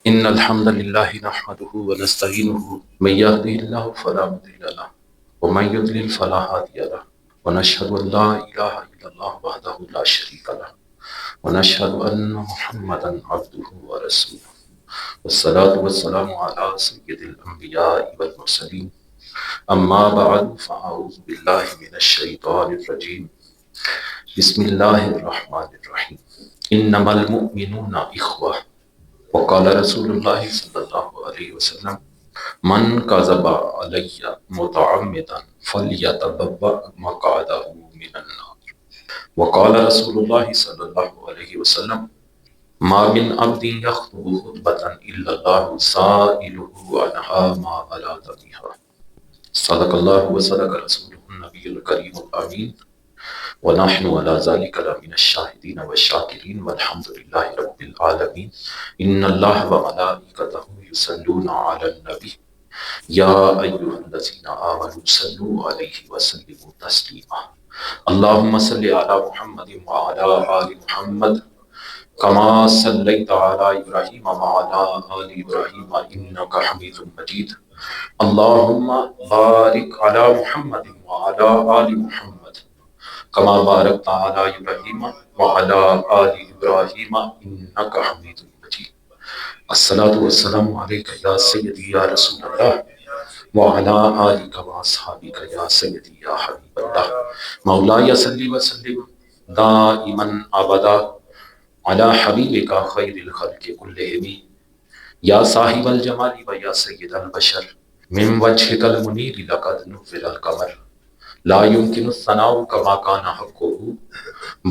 إن الحمد لله نحمده ونستعينه من يهده الله فلا مضل له ومن يضلل فلا هادي له ونشهد أن لا إله إلا الله وحده لا شريك له ونشهد أن محمدا عبده ورسوله والصلاة والسلام على سيد الأنبياء والمرسلين أما بعد فأعوذ بالله من الشيطان الرجيم بسم الله الرحمن الرحيم إنما المؤمنون إخوة وقال رسول الله صلى الله عليه وسلم من كذب علي متعمدا فليتبوأ مقعده من النار وقال رسول الله صلى الله عليه وسلم ما من عبد يخطب خطبة إلا الله سائله عنها ما أراد بها صدق الله وصدق رسوله النبي الكريم الأمين ونحن على ذلك لمن الشاهدين والشاكرين والحمد لله رب العالمين إن الله وملائكته يصلون على النبي يا أيها الذين آمنوا صلوا عليه وسلموا تسليما اللهم صل على محمد وعلى آل محمد كما صليت على إبراهيم وعلى آل إبراهيم إنك حميد مجيد اللهم بارك على محمد وعلى آل محمد كما باركت على إبراهيم وعلى آل إبراهيم إنك حميد مجيد الصلاة والسلام عليك يا سيدي يا رسول الله وعلى آلك وأصحابك يا سيدي يا حبيب الله مولاي صل وسلم دائما أبدا على حبيبك خير الخلق كلهم يا صاحب الجمال ويا سيد البشر من وجهك المنير لقد نور القمر لا يمكن الثناء كما كان حقه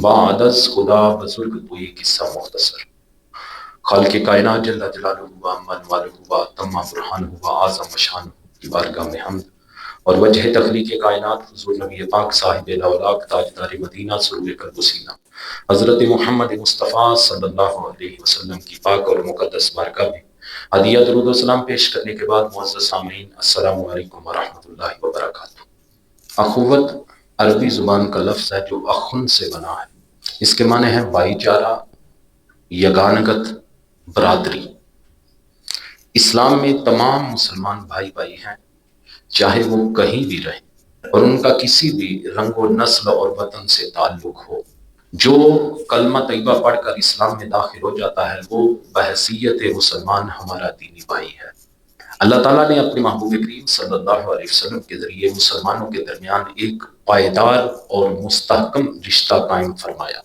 بعد از خدا بزرگ تو یہ قصہ مختصر خالق کائنات جل جلالہ و امن والہ و تمام برہانہ و اعظم شان کی بارگاہ میں حمد اور وجہ تخلیق کائنات حضور نبی پاک صاحب الاوراق تاجدار مدینہ سرور قلب و سینہ حضرت محمد مصطفیٰ صلی اللہ علیہ وسلم کی پاک اور مقدس بارگاہ میں ہدیہ درود و سلام پیش کرنے کے بعد معزز سامعین السلام علیکم ورحمۃ اللہ وبرکاتہ۔ اخوت عربی زبان کا لفظ ہے جو اخن سے بنا ہے۔ اس کے معنی ہے بھائی چارہ، یگانگت، برادری۔ اسلام میں تمام مسلمان بھائی بھائی ہیں، چاہے وہ کہیں بھی رہیں اور ان کا کسی بھی رنگ و نسل اور وطن سے تعلق ہو۔ جو کلمہ طیبہ پڑھ کر اسلام میں داخل ہو جاتا ہے وہ بحیثیت مسلمان ہمارا دینی بھائی ہے۔ اللہ تعالیٰ نے اپنے محبوب کریم صلی اللہ علیہ وسلم کے ذریعے مسلمانوں کے درمیان ایک پائیدار اور مستحکم رشتہ قائم فرمایا۔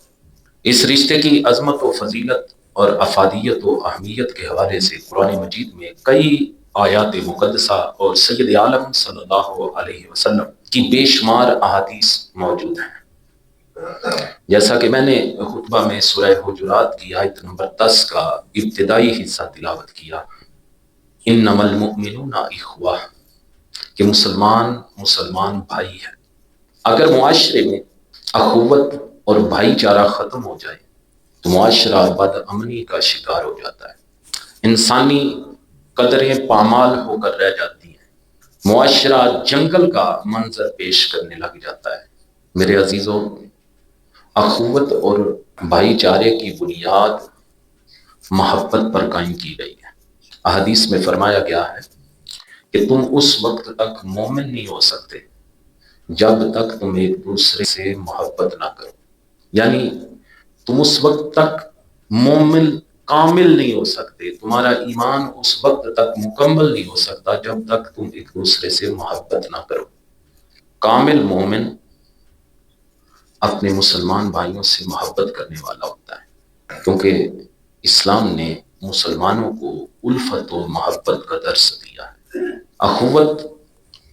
اس رشتے کی عظمت و فضیلت اور افادیت و اہمیت کے حوالے سے قرآن مجید میں کئی آیات مقدسہ اور سید عالم صلی اللہ علیہ وسلم کی بے شمار احادیث موجود ہیں۔ جیسا کہ میں نے خطبہ میں سورہ حجرات کی آیت نمبر 10 کا ابتدائی حصہ تلاوت کیا، انما المؤمنون اخوہ، کہ مسلمان بھائی ہیں۔ اگر معاشرے میں اخوت اور بھائی چارہ ختم ہو جائے تو معاشرہ بد امنی کا شکار ہو جاتا ہے، انسانی قدریں پامال ہو کر رہ جاتی ہیں، معاشرہ جنگل کا منظر پیش کرنے لگ جاتا ہے۔ میرے عزیزوں، اخوت اور بھائی چارے کی بنیاد محبت پر قائم کی گئی ہے۔ احادیث میں فرمایا گیا ہے کہ تم اس وقت تک مومن نہیں ہو سکتے جب تک تم ایک دوسرے سے محبت نہ کرو، یعنی تم اس وقت تک مومن کامل نہیں ہو سکتے، تمہارا ایمان اس وقت تک مکمل نہیں ہو سکتا جب تک تم ایک دوسرے سے محبت نہ کرو۔ کامل مومن اپنے مسلمان بھائیوں سے محبت کرنے والا ہوتا ہے، کیونکہ اسلام نے مسلمانوں کو الفت و محبت کا درس دیا ہے۔ اخوت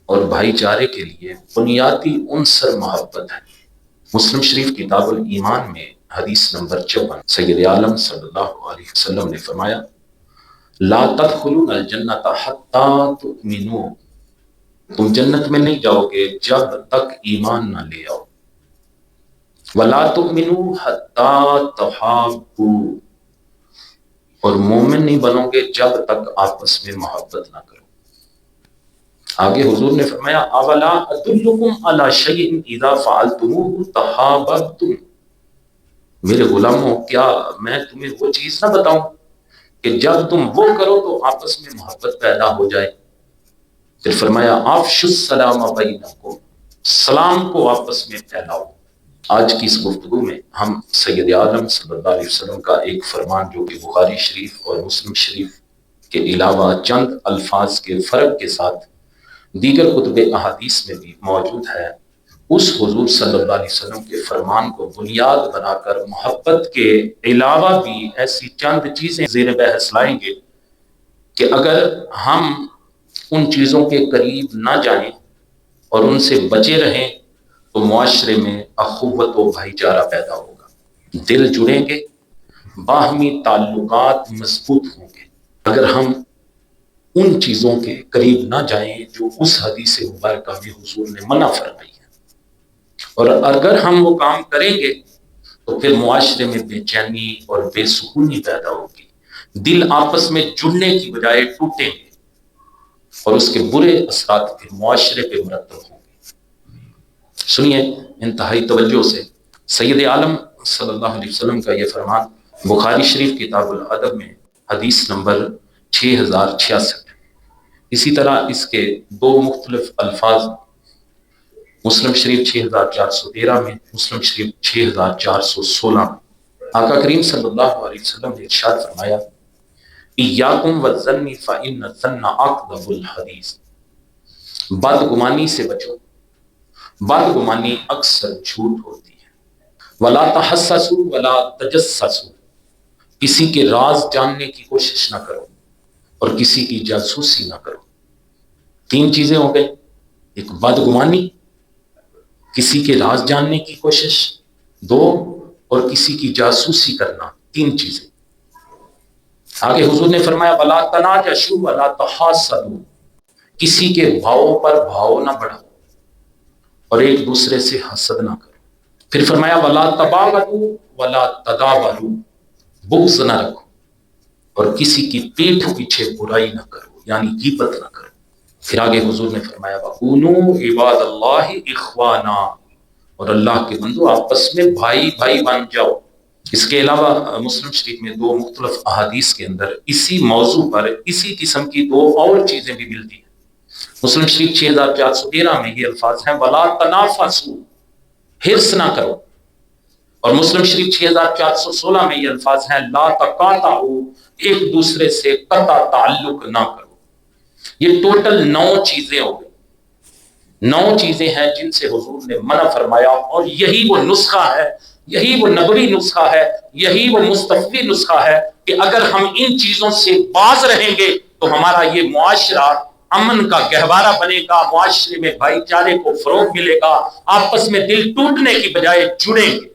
اور بھائی چارے کے لیے بنیادی عنصر محبت ہے۔ مسلم شریف کتاب الایمان میں حدیث نمبر 54 سید عالم صلی اللہ علیہ وسلم نے فرمایا، لا تدخلون الجنت حتی تؤمنوا، تم جنت میں نہیں جاؤ گے جب تک ایمان نہ لے آؤ، ولا تؤمنوا حتی تحابوا، اور مومن نہیں بنو گے جب تک آپس میں محبت نہ کرو۔ آگے حضور نے فرمایا، اولا ادلکم علی شیء اذا فعلتموه تحاببتم، میرے غلاموں کیا میں تمہیں وہ چیز نہ بتاؤں کہ جب تم وہ کرو تو آپس میں محبت پیدا ہو جائے۔ پھر فرمایا افشوا السلام بینکم، سلام کو آپس میں پھیلاؤ۔ آج کی اس گفتگو میں ہم سید عالم صلی اللہ علیہ وسلم کا ایک فرمان جو کہ بخاری شریف اور مسلم شریف کے علاوہ چند الفاظ کے فرق کے ساتھ دیگر کتب احادیث میں بھی موجود ہے، اس حضور صلی اللہ علیہ وسلم کے فرمان کو بنیاد بنا کر محبت کے علاوہ بھی ایسی چند چیزیں زیر بحث لائیں گے کہ اگر ہم ان چیزوں کے قریب نہ جائیں اور ان سے بچے رہیں تو معاشرے میں اخوت و بھائی چارہ پیدا ہوگا، دل جڑیں گے، باہمی تعلقات مضبوط ہوں گے۔ اگر ہم ان چیزوں کے قریب نہ جائیں جو اس حدیث مبارکہ میں حضور نے منع فرمائی ہے، اور اگر ہم وہ کام کریں گے تو پھر معاشرے میں بے چینی اور بے سکونی پیدا ہوگی، دل آپس میں جڑنے کی بجائے ٹوٹیں گے اور اس کے برے اثرات پھر معاشرے پہ مرتب ہوں گے۔ سنیے انتہائی توجہ سے، سید عالم صلی اللہ علیہ وسلم کا یہ فرمان بخاری شریف کتاب الادب میں حدیث نمبر 6066، اسی طرح اس کے دو مختلف الفاظ مسلم شریف 6413 میں، مسلم شریف 6416 میں۔ آقا کریم صلی اللہ علیہ وسلم نے ارشاد فرمایا ایاکم والظن فإن الظن اکذب الحدیث، بدگمانی سے بچو، بدگمانی اکثر جھوٹ ہوتی ہے۔ ولا تحسسوا ولا تجسسوا، کسی کے راز جاننے کی کوشش نہ کرو اور کسی کی جاسوسی نہ کرو۔ تین چیزیں ہو گئی، ایک بدگمانی، کسی کے راز جاننے کی کوشش، دو، اور کسی کی جاسوسی کرنا، تین چیزیں۔ آگے حضور نے فرمایا ولا تناجشوا ولا تحاسدوا، کسی کے بھاؤ پر بھاؤ نہ بڑھاؤ اور ایک دوسرے سے حسد نہ کرو۔ پھر فرمایا ولا تباغضوا ولا تدابروا، بغض نہ رکھو اور کسی کی پیٹھ پیچھے برائی نہ کرو، یعنی غیبت نہ کرو۔ پھر آگے حضور نے فرمایا وَكُونُوا عِبَادَ اللَّهِ إِخْوَانًا، اور اللہ کے بندو آپس میں بھائی بھائی بن جاؤ۔ اس کے علاوہ مسلم شریف میں دو مختلف احادیث کے اندر اسی موضوع پر اسی قسم کی دو اور چیزیں بھی ملتی ہیں۔ مسلم شریف 6413 میں یہ الفاظ ہیں وَلَا تَنَافَسُوا، حرص نہ کرو، اور مسلم شریف 6416 میں یہ الفاظ ہیں لا تقاطعوا، ایک دوسرے سے قطع تعلق نہ کرو۔ یہ ٹوٹل 9 چیزیں ہو گئی، 9 چیزیں ہیں جن سے حضور نے منع فرمایا، اور یہی وہ نسخہ ہے، یہی وہ نبوی نسخہ ہے، یہی وہ مصطفی نسخہ ہے کہ اگر ہم ان چیزوں سے باز رہیں گے تو ہمارا یہ معاشرہ امن کا گہوارہ بنے گا، معاشرے میں بھائی چارے کو فروغ ملے گا، آپس میں دل ٹوٹنے کی بجائے جڑیں گے،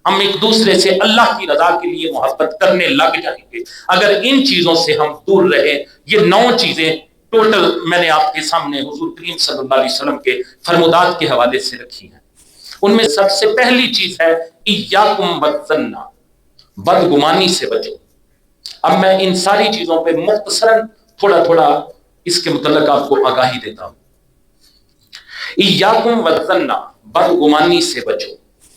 ہم ایک دوسرے سے اللہ کی رضا کے لیے محبت کرنے لگ جائیں گے۔ اگر ان چیزوں سے ہم دور رہیں، یہ 9 چیزیں ٹوٹل میں نے آپ کے سامنے حضور کریم صلی اللہ علیہ وسلم کے فرمودات کے حوالے سے رکھی ہیں۔ ان میں سب سے پہلی چیز ہے ایاکم والظن، بدگمانی سے بچو۔ اب میں ان ساری چیزوں پہ مختصراً تھوڑا تھوڑا اس کے متعلق آپ کو آگاہی دیتا ہوں۔ ایاکم والظن، بدگمانی سے بچو۔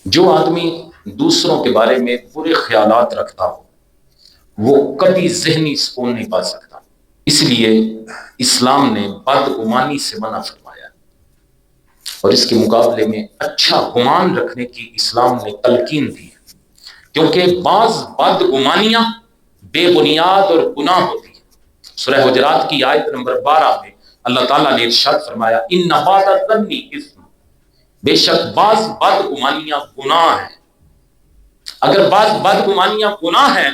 جو آدمی دوسروں کے بارے میں برے خیالات رکھتا ہو وہ کبھی ذہنی سکون نہیں پا سکتا، اس لیے اسلام نے بدگمانی سے منع فرمایا، اور اس کے مقابلے میں اچھا گمان رکھنے کی اسلام نے تلقین دی ہے، کیونکہ بعض بدگمانیاں بے بنیاد اور گناہ ہوتی ہیں۔ سورہ حجرات کی آیت نمبر 12 میں اللہ تعالیٰ نے ارشاد فرمایا ان بعض الظن اثم، بے شک بعض بدگمانیاں گناہ ہیں۔ اگر بعض بدگمانیاں گناہ ہیں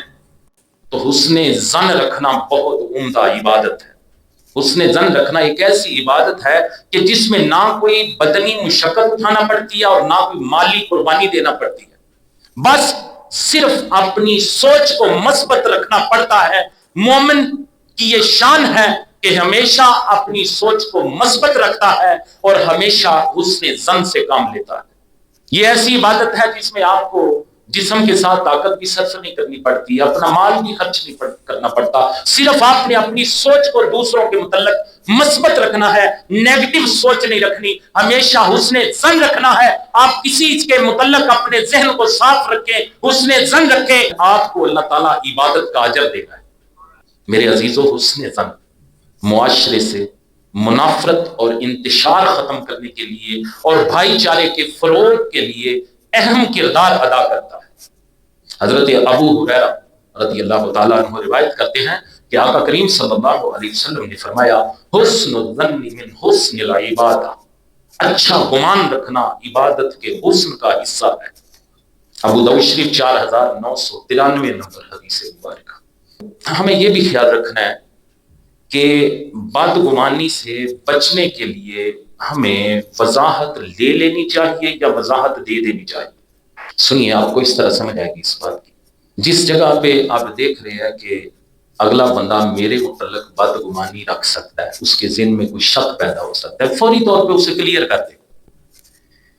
تو حسن ظن رکھنا بہت عمدہ عبادت ہے۔ حسن ظن رکھنا ایک ایسی عبادت ہے کہ جس میں نہ کوئی بدنی مشقت اٹھانا پڑتی ہے اور نہ کوئی مالی قربانی دینا پڑتی ہے، بس صرف اپنی سوچ کو مثبت رکھنا پڑتا ہے۔ مومن کی یہ شان ہے کہ ہمیشہ اپنی سوچ کو مثبت رکھتا ہے اور ہمیشہ حسن ظن سے کام لیتا ہے۔ یہ ایسی عبادت ہے جس میں آپ کو جسم کے ساتھ طاقت بھی صرف نہیں کرنی پڑتی، اپنا مال بھی خرچ نہیں کرنا پڑتا، صرف آپ نے اپنی سوچ کو دوسروں کے متعلق مثبت رکھنا ہے، نیگیٹو سوچ نہیں رکھنی، ہمیشہ حسن ظن رکھنا ہے۔ آپ کسی کے متعلق اپنے ذہن کو صاف رکھیں، حسن ظن رکھیں، آپ کو اللہ تعالیٰ عبادت کا اجر دے گا۔ میرے عزیزو، حسن ظن معاشرے سے منافرت اور انتشار ختم کرنے کے لیے اور بھائی چارے کے فروغ کے لیے اہم کردار ادا کرتا ہے۔ حضرت ابو ہریرہ رضی اللہ تعالیٰ عنہ روایت کرتے ہیں کہ آقا کریم صلی اللہ علیہ وسلم نے فرمایا حسن الظن من حسن العبادہ، اچھا گمان رکھنا عبادت کے حسن کا حصہ ہے۔ ابو داؤد شریف 4993 نمبر حدیث مبارکہ۔ ہمیں یہ بھی خیال رکھنا ہے کہ بدگمانی سے بچنے کے لیے ہمیں وضاحت لے لینی چاہیے یا وضاحت دے دینی چاہیے۔ سنیے، آپ کو اس طرح سمجھ آئے گی اس بات کی۔ جس جگہ پہ آپ دیکھ رہے ہیں کہ اگلا بندہ میرے متعلق بدگمانی رکھ سکتا ہے، اس کے ذہن میں کوئی شک پیدا ہو سکتا ہے، فوری طور پہ اسے کلیئر کر دیں۔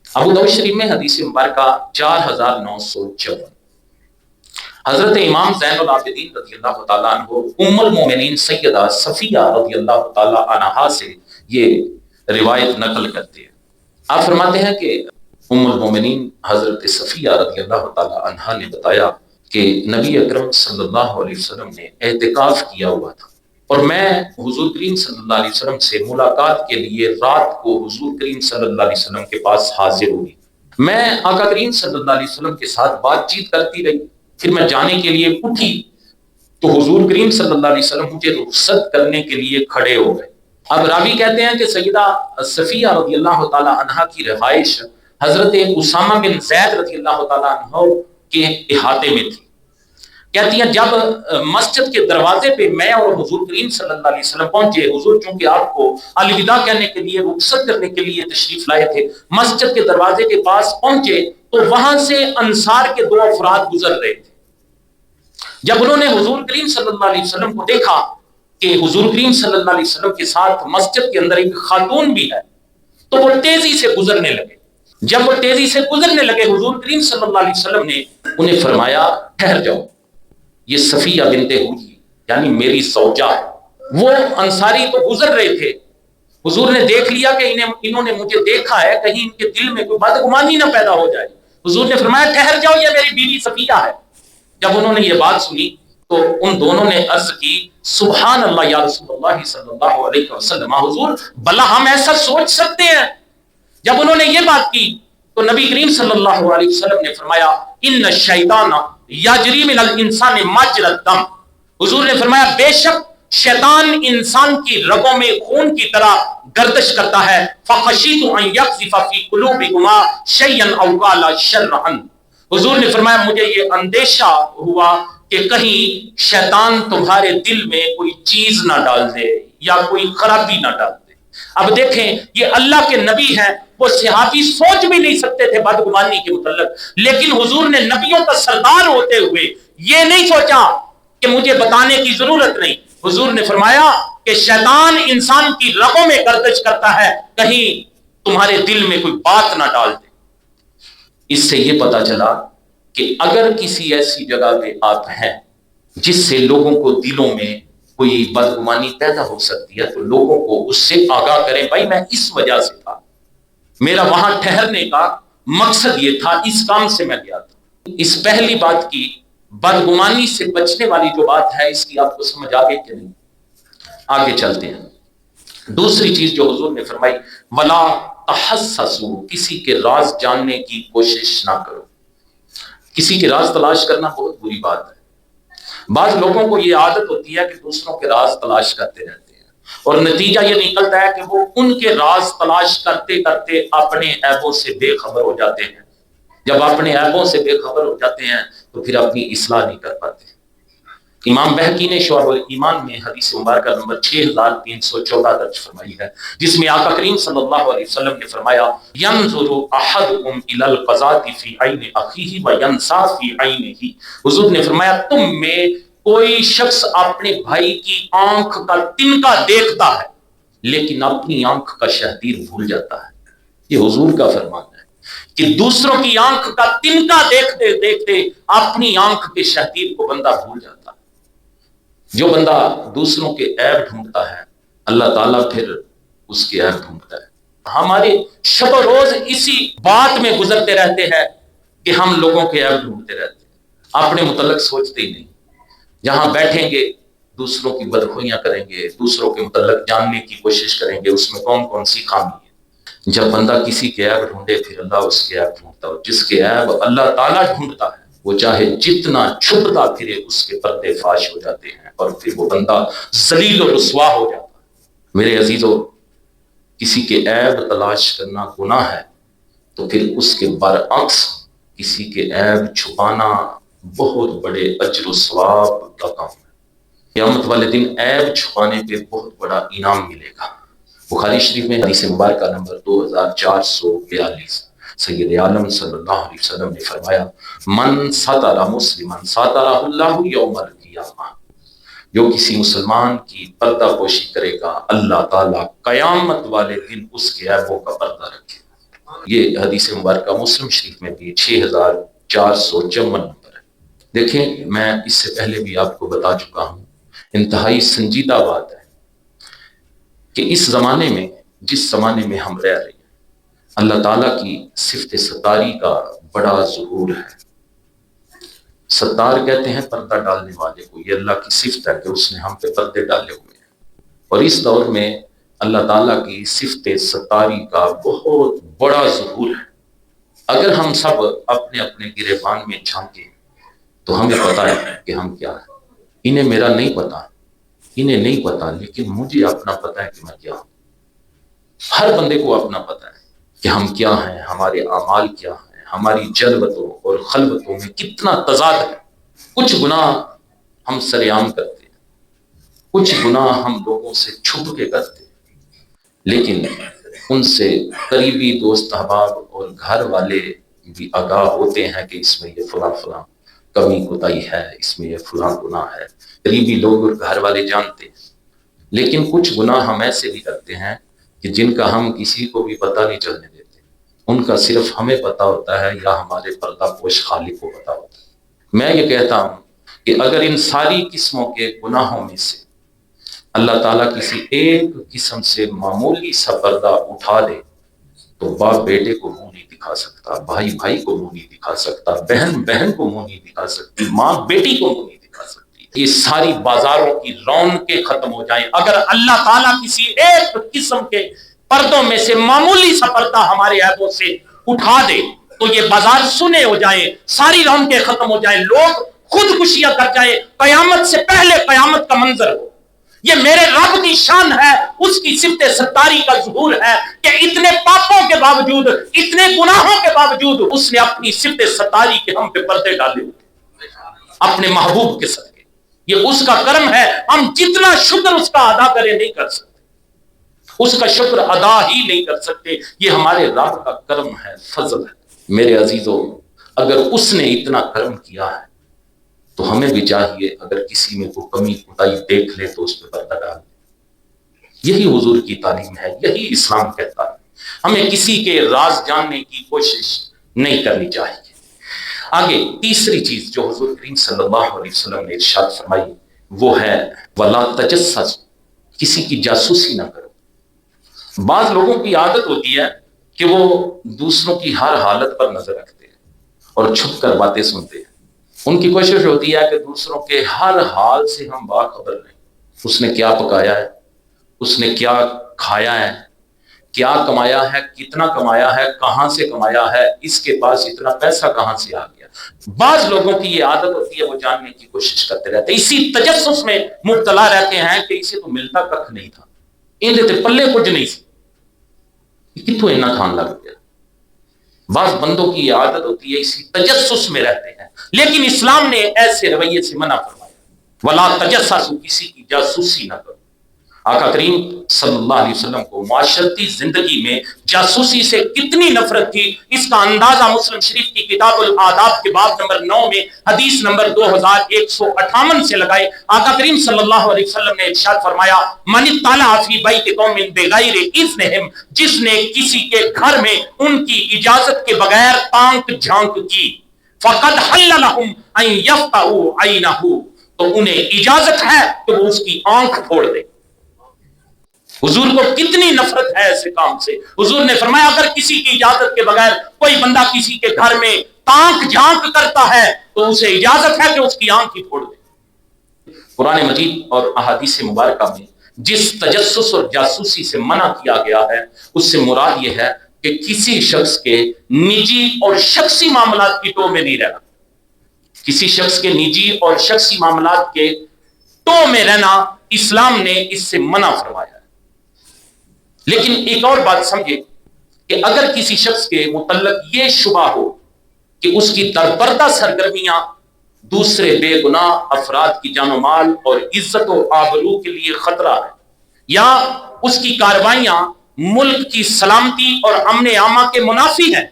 ابو داؤد شریف میں حدیث مبارکہ 4954، حضرت امام زین العابدین رضی اللہ تعالیٰ عنہ ام المومنین سیدہ صفیہ رضی اللہ تعالیٰ عنہا سے یہ روایت نقل کرتے ہیں۔ آپ فرماتے ہیں کہ ام المومنین حضرت صفیہ رضی اللہ تعالیٰ عنہا نے بتایا کہ نبی اکرم صلی اللہ علیہ وسلم نے اعتکاف کیا ہوا تھا اور میں حضور کریم صلی اللہ علیہ وسلم سے ملاقات کے لیے رات کو حضور کریم صلی اللہ علیہ وسلم کے پاس حاضر ہوئی۔ میں آقا کریم صلی اللہ علیہ وسلم کے ساتھ بات چیت کرتی رہی، پھر میں جانے کے لیے اٹھی تو حضور کریم صلی اللہ علیہ وسلم مجھے رخصت کرنے کے لیے کھڑے ہو گئے۔ اب راوی کہتے ہیں کہ سیدہ صفیہ رضی اللہ تعالیٰ عنہا کی رہائش حضرت اسامہ بن زید رضی اللہ تعالیٰ عنہ کے احاطے میں تھی۔ کہتی ہیں جب مسجد کے دروازے پہ میں اور حضور کریم صلی اللہ علیہ وسلم پہنچے، حضور چونکہ آپ کو الوداع کہنے کے لیے رخصت کرنے کے لیے تشریف لائے تھے، مسجد کے دروازے کے پاس پہنچے تو وہاں سے انصار کے 2 افراد گزر رہے تھے۔ جب انہوں نے حضور کریم صلی اللہ علیہ وسلم کو دیکھا کہ حضور کریم صلی اللہ علیہ وسلم کے ساتھ مسجد کے اندر ایک خاتون بھی ہے تو وہ تیزی سے گزرنے لگے۔ جب وہ تیزی سے گزرنے لگے، حضور کریم صلی اللہ علیہ وسلم نے انہیں فرمایا ٹھہر جاؤ، یہ صفیہ بنت ہوئی یعنی میری زوجہ ہے۔ وہ انصاری تو گزر رہے تھے، حضور نے دیکھ لیا کہ انہوں نے مجھے دیکھا ہے، کہیں ان کے دل میں کوئی بدگمانی نہ پیدا ہو جائے۔ حضور نے فرمایا ٹھہر جاؤ، یہ میری بیوی صفیہ ہے۔ جب انہوں نے یہ بات سنی تو ان دونوں نے عرض کی سبحان اللہ یا رسول اللہ صلی اللہ علیہ وسلم، حضور بھلا ہم ایسا سوچ سکتے ہیں؟ جب انہوں نے یہ بات کی تو نبی کریم صلی اللہ علیہ وسلم نے فرمایا ان الشیطان یجری من الانسان مجری الدم، حضور نے فرمایا بے شک شیطان انسان کی رگوں میں خون کی طرح گردش کرتا ہے، فخشیت ان یقذف فی قلوبکما شیئا او قال شرا، حضور نے فرمایا مجھے یہ اندیشہ ہوا کہ کہیں شیطان تمہارے دل میں کوئی چیز نہ ڈال دے یا کوئی خرابی نہ ڈال دے۔ اب دیکھیں یہ اللہ کے نبی ہیں، وہ صحابی سوچ بھی نہیں سکتے تھے بدگمانی کے متعلق، لیکن حضور نے نبیوں کا سردار ہوتے ہوئے یہ نہیں سوچا کہ مجھے بتانے کی ضرورت نہیں۔ حضور نے فرمایا کہ شیطان انسان کی رگوں میں گردش کرتا ہے، کہیں تمہارے دل میں کوئی بات نہ ڈال دے۔ اس سے یہ پتا چلا کہ اگر کسی ایسی جگہ پہ آپ ہیں جس سے لوگوں کو دلوں میں کوئی بدگمانی پیدا ہو سکتی ہے تو لوگوں کو اس سے آگاہ کریں، بھائی میں اس وجہ سے تھا، میرا وہاں ٹھہرنے کا مقصد یہ تھا، اس کام سے میں گیا تھا۔ اس پہلی بات کی بدگمانی سے بچنے والی جو بات ہے اس کی آپ کو سمجھ آ گئی کہ نہیں؟ آگے چلتے ہیں۔ دوسری چیز جو حضور نے فرمائی ولا تحسسوا، کسی کے راز جاننے کی کوشش نہ کرو۔ کسی کے راز تلاش کرنا بہت بری بات ہے۔ بعض لوگوں کو یہ عادت ہوتی ہے کہ دوسروں کے راز تلاش کرتے رہتے ہیں اور نتیجہ یہ نکلتا ہے کہ وہ ان کے راز تلاش کرتے کرتے اپنے عیبوں سے بے خبر ہو جاتے ہیں۔ جب اپنے عیبوں سے بے خبر ہو جاتے ہیں تو پھر اپنی اصلاح نہیں کر پاتے۔ امام بہقی نے شعب الایمان میں حدیث مبارکہ نمبر 6314 درج فرمائی ہے، جس میں آقا کریم صلی اللہ علیہ وسلم نے فرمایا ينظر احدكم الى القذاة في عين اخيه وينسى في عينه، حضور نے فرمایا تم میں کوئی شخص اپنے بھائی کی آنکھ کا تنکا دیکھتا ہے لیکن اپنی آنکھ کا شہدیر بھول جاتا ہے۔ یہ حضور کا فرمان ہے کہ دوسروں کی آنکھ کا تنکا دیکھتے دیکھتے اپنی آنکھ کے شہدیر کو بندہ بھول جاتا ہے۔ جو بندہ دوسروں کے عیب ڈھونڈتا ہے اللہ تعالیٰ پھر اس کے عیب ڈھونڈتا ہے۔ ہمارے شب و روز اسی بات میں گزرتے رہتے ہیں کہ ہم لوگوں کے عیب ڈھونڈتے رہتے ہیں، اپنے متعلق سوچتے ہی نہیں۔ جہاں بیٹھیں گے دوسروں کی بدخویاں کریں گے، دوسروں کے متعلق جاننے کی کوشش کریں گے اس میں کون کون سی خامی ہے۔ جب بندہ کسی کے عیب ڈھونڈے پھر اللہ اس کے عیب ڈھونڈتا ہے، جس کے عیب اللہ تعالیٰ ڈھونڈتا ہے وہ چاہے جتنا چھپتا پھرے اس کے پردے فاش ہو جاتے ہیں اور پھر وہ بندہ ذلیل و رسوا ہو جاتا ہے۔ میرے عزیزو، کسی کے عیب تلاش کرنا گناہ ہے تو پھر اس کے برعکس کسی کے عیب چھپانا بہت بڑے اجر و ثواب کا کام ہے۔ قیامت والے دن عیب چھپانے پہ بہت بڑا انعام ملے گا۔ بخاری شریف میں حدیث مبارکہ نمبر 2442، سید عالم صلی اللہ علیہ وسلم نے فرمایا، من ستر مسلما سترہ اللہ یوم القیامہ، جو کسی مسلمان کی پردہ پوشی کرے گا اللہ تعالیٰ قیامت والے دن اس کے عیبوں کا پردہ رکھے گا۔ یہ حدیث مبارکہ مسلم شریف میں بھی 6454 نمبر ہے۔ دیکھیں، میں اس سے پہلے بھی آپ کو بتا چکا ہوں، انتہائی سنجیدہ بات ہے کہ اس زمانے میں، جس زمانے میں ہم رہ رہے ہیں، اللہ تعالیٰ کی صفت ستاری کا بڑا ظہور ہے۔ ستار کہتے ہیں پردہ ڈالنے والے کو، یہ اللہ کی صفت ہے کہ اس نے ہم پہ پردے ڈالے ہوئے ہیں، اور اس دور میں اللہ تعالیٰ کی صفت ستاری کا بہت بڑا ظہور ہے۔ اگر ہم سب اپنے اپنے گریبان میں جھانکیں تو ہمیں پتہ ہے کہ ہم کیا ہیں۔ انہیں میرا نہیں پتا، انہیں نہیں پتا، لیکن مجھے اپنا پتا ہے کہ میں کیا ہوں۔ ہر بندے کو اپنا پتا ہے کہ ہم کیا ہیں، ہمارے اعمال کیا ہیں، ہماری جلوتوں اور خلوتوں میں کتنا تضاد ہے۔ کچھ گناہ ہم سرعام کرتے ہیں، کچھ گناہ ہم لوگوں سے چھپ کے کرتے ہیں، لیکن ان سے قریبی دوست احباب اور گھر والے بھی آگاہ ہوتے ہیں کہ اس میں یہ فلاں فلاں کمی کوتاہی ہے، اس میں یہ فلاں گناہ ہے۔ قریبی لوگ اور گھر والے جانتے ہیں، لیکن کچھ گناہ ہم ایسے بھی کرتے ہیں کہ جن کا ہم کسی کو بھی پتہ نہیں چلنے دیتے، ان کا صرف ہمیں پتہ ہوتا ہے یا ہمارے پردہ پوش خالق کو پتہ ہوتا ہے۔ میں یہ کہتا ہوں کہ اگر ان ساری قسموں کے گناہوں میں سے اللہ تعالیٰ کسی ایک قسم سے معمولی سا پردہ اٹھا دے تو باپ بیٹے کو منہ نہیں دکھا سکتا، بھائی بھائی کو منہ نہیں دکھا سکتا، بہن بہن کو منہ نہیں دکھا سکتی، ماں بیٹی کو منہ نہیں دکھا سکتی۔ یہ ساری بازاروں کی رونقیں ختم ہو جائیں اگر اللہ تعالیٰ کسی ایک قسم کے پردوں میں سے معمولی سا پردہ ہمارے عیبوں سے اٹھا دے تو یہ بازار سنے ہو جائیں، ساری رونقیں ختم ہو جائیں، لوگ خودکشیاں کر جائیں، قیامت سے پہلے قیامت کا منظر ہو۔ یہ میرے رب کی شان ہے، اس کی صفت ستاری کا ظہور ہے کہ اتنے پاپوں کے باوجود، اتنے گناہوں کے باوجود اس نے اپنی صفت ستاری کے ہم پہ پردے ڈالے ہوئے اپنے محبوب کے صدقے۔ یہ اس کا کرم ہے، ہم جتنا شکر اس کا ادا کریں نہیں کر سکتے، اس کا شکر ادا ہی نہیں کر سکتے۔ یہ ہمارے رب کا کرم ہے، فضل ہے۔ میرے عزیزو، اگر اس نے اتنا کرم کیا ہے تو ہمیں بھی چاہیے اگر کسی میں کوئی کمی کوتاہی دیکھ لے تو اس پہ پردہ ڈال دے۔ یہی حضور کی تعلیم ہے، یہی اسلام کہتا ہے۔ ہمیں کسی کے راز جاننے کی کوشش نہیں کرنی چاہیے۔ آگے تیسری چیز جو حضور کریم صلی اللہ علیہ وسلم نے ارشاد فرمائی وہ ہے وَلَا تَجَسَّسُ، کسی کی جاسوسی نہ کرو۔ بعض لوگوں کی عادت ہوتی ہے کہ وہ دوسروں کی ہر حالت پر نظر رکھتے ہیں اور چھپ کر باتیں سنتے ہیں۔ ان کی کوشش ہوتی ہے کہ دوسروں کے ہر حال سے ہم باخبر رہیں۔ اس نے کیا پکایا ہے، اس نے کیا کھایا ہے، کیا کمایا ہے، کتنا کمایا ہے، کہاں سے کمایا ہے، اس کے پاس اتنا پیسہ کہاں سے آ گیا۔ بعض لوگوں کی یہ عادت ہوتی ہے وہ جاننے کی کوشش کرتے رہتے ہیں، اسی تجسس میں مبتلا رہتے ہیں کہ اسے تو ملتا ککھ نہیں تھا، اندے تے پلے کچھ نہیں سی، کتوں اتنا کھان لگ گیا۔ بعض بندوں کی یہ عادت ہوتی ہے اسی تجسس میں رہتے ہیں، لیکن اسلام نے ایسے رویے سے منع فرمایا، ولا تجسسوا، کسی کی جاسوسی نہ کرو۔ آقا کریم صلی اللہ علیہ وسلم کو معاشرتی زندگی میں جاسوسی سے کتنی نفرت تھی، اس کا اندازہ مسلم شریف کی کتاب الآداب کے باب نمبر 9 میں حدیث نمبر 2158 سے لگائے۔ آقا کریم صلی اللہ علیہ وسلم نے ارشاد فرمایا من اطلع فی بیت قوم بغیر اذنہم، جس نے کسی کے گھر میں ان کی اجازت کے بغیر تانک جھانک کی، فقد حل لہم ان یفتحوا عینہ، تو انہیں اجازت ہے کہ وہ اس کی آنکھ پھوڑ دے۔ حضور کو کتنی نفرت ہے ایسے کام سے۔ حضور نے فرمایا اگر کسی کی اجازت کے بغیر کوئی بندہ کسی کے گھر میں تانک جھانک کرتا ہے تو اسے اجازت ہے کہ اس کی آنکھ ہی پھوڑ دے۔ قرآن مجید اور احادیث مبارکہ میں جس تجسس اور جاسوسی سے منع کیا گیا ہے اس سے مراد یہ ہے کہ کسی شخص کے نجی اور شخصی معاملات کی ٹو میں نہیں رہنا، کسی شخص کے نجی اور شخصی معاملات کے ٹو میں رہنا اسلام نے اس سے منع فرمایا ہے۔ لیکن ایک اور بات سمجھے کہ اگر کسی شخص کے متعلق یہ شبہ ہو کہ اس کی درپردہ سرگرمیاں دوسرے بے گناہ افراد کی جان و مال اور عزت و آبرو کے لیے خطرہ ہے، یا اس کی کارروائیاں ملک کی سلامتی اور امن عامہ کے منافی ہیں،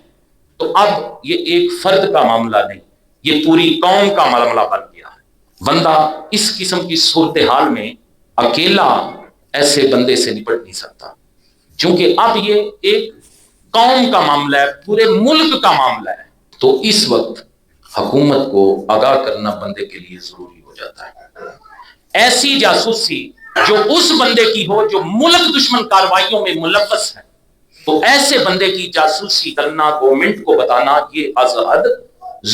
تو اب یہ ایک فرد کا معاملہ نہیں، یہ پوری قوم کا معاملہ بن گیا ہے۔ بندہ اس قسم کی صورتحال میں اکیلا ایسے بندے سے نپٹ نہیں سکتا، چونکہ اب یہ ایک قوم کا معاملہ ہے، پورے ملک کا معاملہ ہے۔ تو اس وقت حکومت کو آگاہ کرنا بندے کے لیے ضروری ہو جاتا ہے۔ ایسی جاسوسی جو اس بندے کی ہو جو ملک دشمن کارروائیوں میں ملوث ہے، تو ایسے بندے کی جاسوسی کرنا، گورنمنٹ کو بتانا، یہ از حد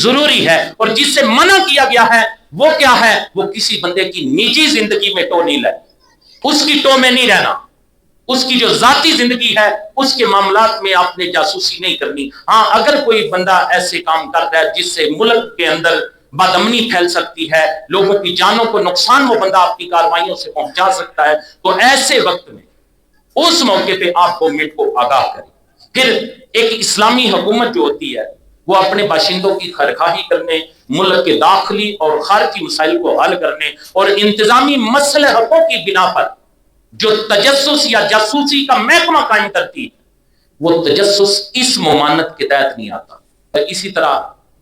ضروری ہے۔ اور جس سے منع کیا گیا ہے وہ کیا ہے؟ وہ کسی بندے کی نجی زندگی میں ٹو نہیں لے، اس کی ٹو میں نہیں رہنا، اس کی جو ذاتی زندگی ہے اس کے معاملات میں آپ نے جاسوسی نہیں کرنی۔ ہاں، اگر کوئی بندہ ایسے کام کر رہا ہے جس سے ملک کے اندر بدامنی پھیل سکتی ہے، لوگوں کی جانوں کو نقصان وہ بندہ آپ کی کارروائیوں سے پہنچا سکتا ہے، تو ایسے وقت میں اس موقع پہ آپ گورنمنٹ کو آگاہ کریں۔ پھر ایک اسلامی حکومت جو ہوتی ہے وہ اپنے باشندوں کی خیرخواہی کرنے، ملک کے داخلی اور خارجی مسائل کو حل کرنے اور انتظامی مصلحتوں کی بنا پر جو تجسس یا جاسوسی کا محکمہ قائم کرتی ہے، وہ تجسس اس ممانعت کے تحت نہیں آتا۔ اسی طرح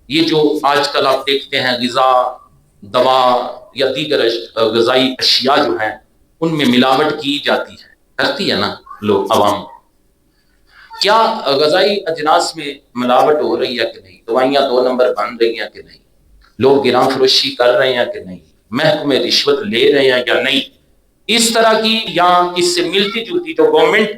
یہ جو آج کل آپ دیکھتے ہیں غذا، دوا یا دیگر غذائی اشیاء جو ہیں ان میں ملاوٹ کی جاتی ہے، کرتی ہے نا لوگ، عوام، کیا غذائی اجناس میں ملاوٹ ہو رہی ہے کہ نہیں؟ دوائیاں 2 نمبر بن رہی ہیں کہ نہیں؟ لوگ گراں فروشی کر رہے ہیں کہ نہیں؟ محکمے رشوت لے رہے ہیں یا نہیں؟ اس طرح کی یا اس سے ملتی جلتی جو گورنمنٹ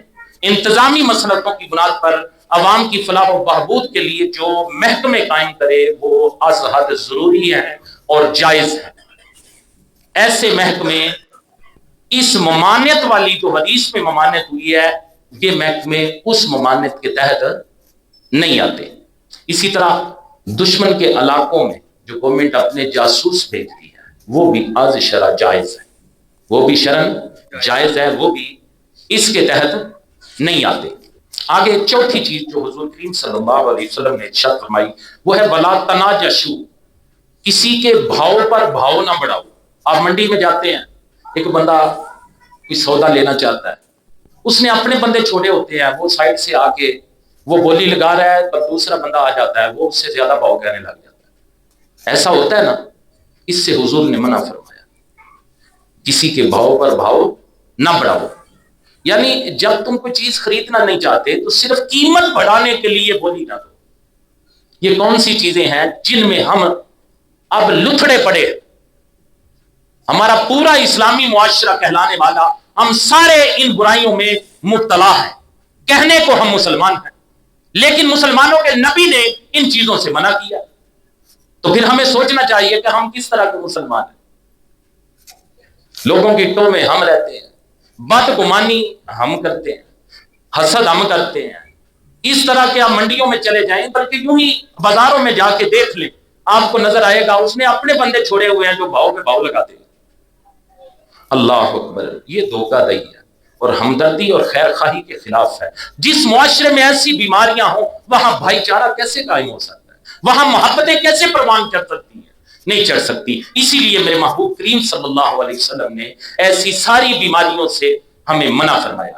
انتظامی مصلحتوں کی بنیاد پر عوام کی فلاح و بہبود کے لیے جو محکمے قائم کرے وہ از حد ضروری ہے اور جائز ہے۔ ایسے محکمے اس ممانعت والی جو حدیث میں ممانعت ہوئی ہے، یہ محکمے اس ممانعت کے تحت نہیں آتے۔ اسی طرح دشمن کے علاقوں میں جو گورنمنٹ اپنے جاسوس بھیجتی ہے وہ بھی از شرع جائز ہے، وہ بھی شرعن جائز ہے، وہ بھی اس کے تحت نہیں آتے۔ آگے چوتھی چیز جو حضور کریم صلی اللہ علیہ وسلم نے ارشاد فرمائی وہ ہے وَلَا تَنَاجَشُوا، کسی کے بھاؤ پر بھاؤ نہ بڑھاؤ۔ آپ منڈی میں جاتے ہیں، ایک بندہ کوئی سودا لینا چاہتا ہے، اس نے اپنے بندے چھوڑے ہوتے ہیں، وہ سائڈ سے آ کے وہ بولی لگا رہا ہے، پر دوسرا بندہ آ جاتا ہے، وہ اس سے زیادہ بھاؤ کہنے لگ جاتا ہے۔ ایسا ہوتا ہے نا، اس سے حضور نے منع فرمایا، کسی کے بھاؤ پر بھاؤ نہ بڑھاؤ۔ یعنی جب تم کوئی چیز خریدنا نہیں چاہتے تو صرف قیمت بڑھانے کے لیے بولی نہ دو۔ یہ کون سی چیزیں ہیں جن میں ہم اب لتھڑے پڑے؟ ہمارا پورا اسلامی معاشرہ کہلانے والا ہم سارے ان برائیوں میں مبتلا ہیں۔ کہنے کو ہم مسلمان ہیں، لیکن مسلمانوں کے نبی نے ان چیزوں سے منع کیا، تو پھر ہمیں سوچنا چاہیے کہ ہم کس طرح کے مسلمان ہیں۔ لوگوں کی ٹو میں ہم رہتے ہیں، بدگمانی ہم کرتے ہیں، حسد ہم کرتے ہیں۔ اس طرح کے آپ منڈیوں میں چلے جائیں، بلکہ یوں ہی بازاروں میں جا کے دیکھ لیں، آپ کو نظر آئے گا اس نے اپنے بندے چھوڑے ہوئے ہیں جو بھاؤ پہ بھاؤ لگاتے ہیں۔ اللہ اکبر، یہ دھوکہ دہی ہے اور ہمدردی اور خیر خواہی کے خلاف ہے۔ جس معاشرے میں ایسی بیماریاں ہوں وہاں بھائی چارہ کیسے قائم ہو سکتا ہے؟ وہاں محبتیں کیسے پروان چڑھ سکتی ہیں؟ نہیں چڑھ سکتی۔ اسی لیے میرے محبوب کریم صلی اللہ علیہ وسلم نے ایسی ساری بیماریوں سے ہمیں منع فرمایا۔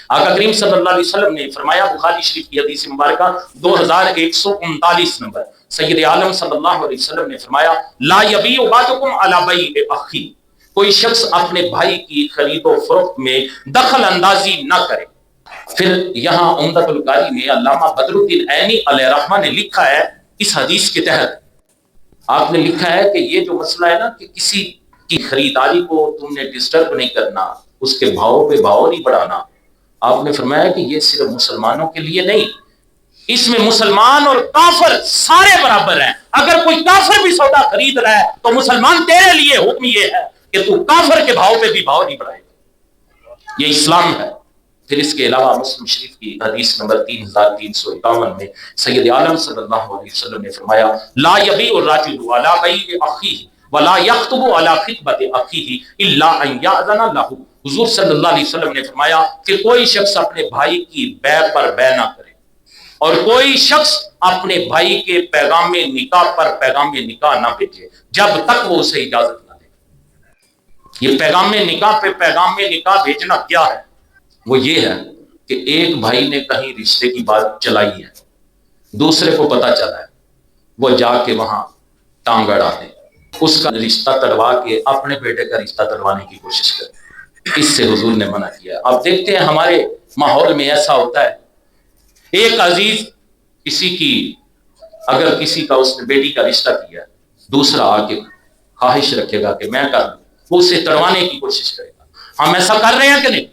آقا کریم صلی اللہ علیہ وسلم نے فرمایا، بخاری شریف کی حدیث مبارکہ 2139 نمبر، سید عالم صلی اللہ علیہ وسلم نے فرمایا، لا یبیع بعضکم علی بیع اخی، کوئی شخص اپنے بھائی کی خرید و فروخت میں دخل اندازی نہ کرے۔ پھر یہاں عمدۃ القاری میں علامہ بدر الدین عینی علیہ رحمہ نے لکھا ہے، اس حدیث کے تحت آپ نے لکھا ہے کہ یہ جو مسئلہ ہے نا کہ کسی کی خریداری کو تم نے ڈسٹرب نہیں کرنا، اس کے بھاؤ پہ بھاؤ نہیں بڑھانا، آپ نے فرمایا کہ یہ صرف مسلمانوں کے لیے نہیں، اس میں مسلمان اور کافر سارے برابر ہیں۔ اگر کوئی کافر بھی سودا خرید رہا ہے تو مسلمان تیرے لیے حکم یہ ہے کہ تو کافر کے بھاؤ پہ بھی بھاؤ نہیں بڑھائے گا۔ یہ اسلام ہے۔ پھر اس کے علاوہ مسلم شریف کی حدیث نمبر 3351 میں سید عالم صلی اللہ علیہ وسلم نے فرمایا لا یبیع الرجل علی بیع اخیہ ولا یخطب علی خطبۃ اخیہ الا ان یأذن لہ۔ حضور صلی اللہ علیہ وسلم نے فرمایا کہ کوئی شخص اپنے بھائی کی بیع پر بیع نہ کرے، اور کوئی شخص اپنے بھائی کے پیغام نکاح پر پیغام نکاح نہ بھیجے جب تک وہ اسے اجازت نہ دے۔ یہ پیغام نکاح پہ پیغام نکاح بھیجنا کیا ہے؟ وہ یہ ہے کہ ایک بھائی نے کہیں رشتے کی بات چلائی ہے، دوسرے کو پتا چلا ہے، وہ جا کے وہاں ٹانگ اڑا دے، اس کا رشتہ تڑوا کے اپنے بیٹے کا رشتہ تڑوانے کی کوشش کرے۔ اس سے حضور نے منع کیا۔ اب دیکھتے ہیں ہمارے ماحول میں ایسا ہوتا ہے، ایک عزیز اگر کسی کا اس نے بیٹی کا رشتہ کیا، دوسرا آ کے خواہش رکھے گا کہ میں کر دوں، وہ اسے تڑوانے کی کوشش کرے گا۔ ہم ایسا کر رہے ہیں کہ نہیں؟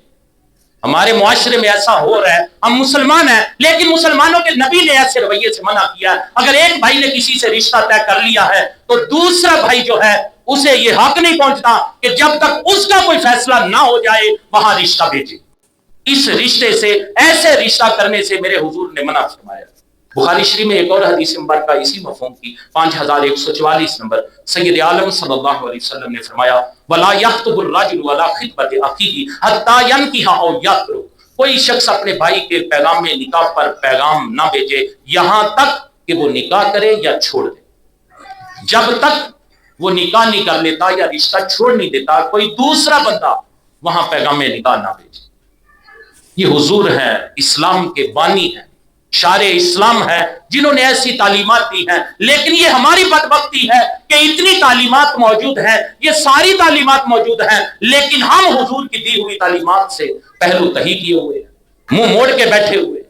ہمارے معاشرے میں ایسا ہو رہا ہے، ہم مسلمان ہیں لیکن مسلمانوں کے نبی نے ایسے رویے سے منع کیا ہے۔ اگر ایک بھائی نے کسی سے رشتہ طے کر لیا ہے تو دوسرا بھائی جو ہے اسے یہ حق نہیں پہنچتا کہ جب تک اس کا کوئی فیصلہ نہ ہو جائے وہاں رشتہ بھیجے۔ اس رشتے سے، ایسے رشتہ کرنے سے میرے حضور نے منع فرمایا۔ بخاری شریف میں ایک اور حدیث مبارکہ اسی مفہوم کی 5144 نمبر، سید عالم صلی اللہ علیہ وسلم نے فرمایا وَلَا يَخْطُبُ الرَّجُلُ عَلَىٰ خِطْبَةِ أَخِيهِ حَتَّىٰ يَنْكِحَ أَوْ يَتْرُكَ۔ کوئی شخص اپنے بھائی کے پیغام نکاح پر پیغام نہ بھیجے یہاں تک کہ وہ نکاح کرے یا چھوڑ دے۔ جب تک وہ نکاح نہیں کر لیتا یا رشتہ چھوڑ نہیں دیتا، کوئی دوسرا بندہ وہاں پیغام نکاح نہ بھیجے۔ یہ حضور ہیں، اسلام کے بانی ہیں، شارع اسلام ہے، جنہوں نے ایسی تعلیمات دی ہیں۔ لیکن یہ ہماری بدبختی ہے کہ اتنی تعلیمات موجود ہیں، یہ ساری تعلیمات موجود ہیں، لیکن ہم حضور کی دی ہوئی تعلیمات سے پہلو تہی کیے ہوئے ہیں، منہ موڑ کے بیٹھے ہوئے۔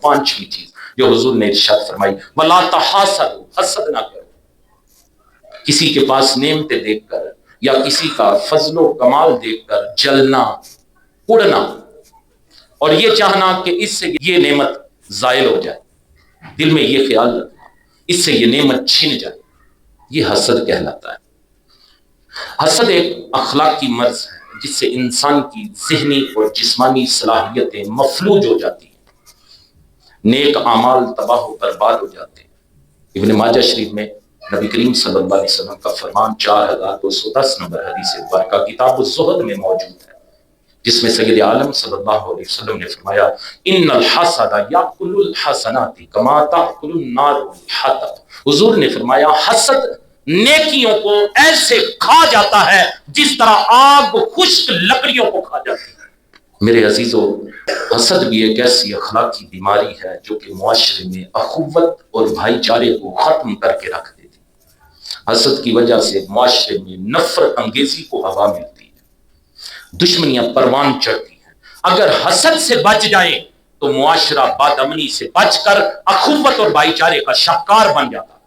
پانچویں چیز جو حضور نے ارشاد فرمائی وَلَا تَحَاسَدُوا، حسد نہ کرو۔ کسی کے پاس نعمتیں دیکھ کر یا کسی کا فضل و کمال دیکھ کر جلنا، اڑنا، اور یہ چاہنا کہ اس سے یہ نعمت زائل ہو جائے، دل میں یہ خیال رکھنا اس سے یہ نعمت چھن جائے، یہ حسد کہلاتا ہے۔ حسد ایک اخلاقی مرض ہے جس سے انسان کی ذہنی اور جسمانی صلاحیتیں مفلوج ہو جاتی ہیں، نیک اعمال تباہ و برباد ہو جاتے ہیں۔ ابن ماجہ شریف میں نبی کریم صلی اللہ علیہ وسلم کا فرمان 4210 نمبر حدیث مبارکہ کتاب الزہد میں موجود ہے، جس میں سید عالم صلی اللہ علیہ وسلم نے فرمایا ان الحسد یاکل الحسنات کما تاکل النار الحطب۔ حضور نے فرمایا حسد نیکیوں کو ایسے کھا جاتا ہے جس طرح آگ خشک لکڑیوں کو کھا جاتی ہے۔ میرے عزیزو، حسد بھی ایک ایسی اخلاقی بیماری ہے جو کہ معاشرے میں اخوت اور بھائی چارے کو ختم کر کے رکھ دیتی ہے۔ حسد کی وجہ سے معاشرے میں نفرت انگیزی کو ہوا ملتی ہے، دشمنیاں پروان چڑھتی ہیں۔ اگر حسد سے بچ جائیں تو معاشرہ بد امنی سے بچ کر اخوت اور بھائی چارے کا شاہکار بن جاتا ہے۔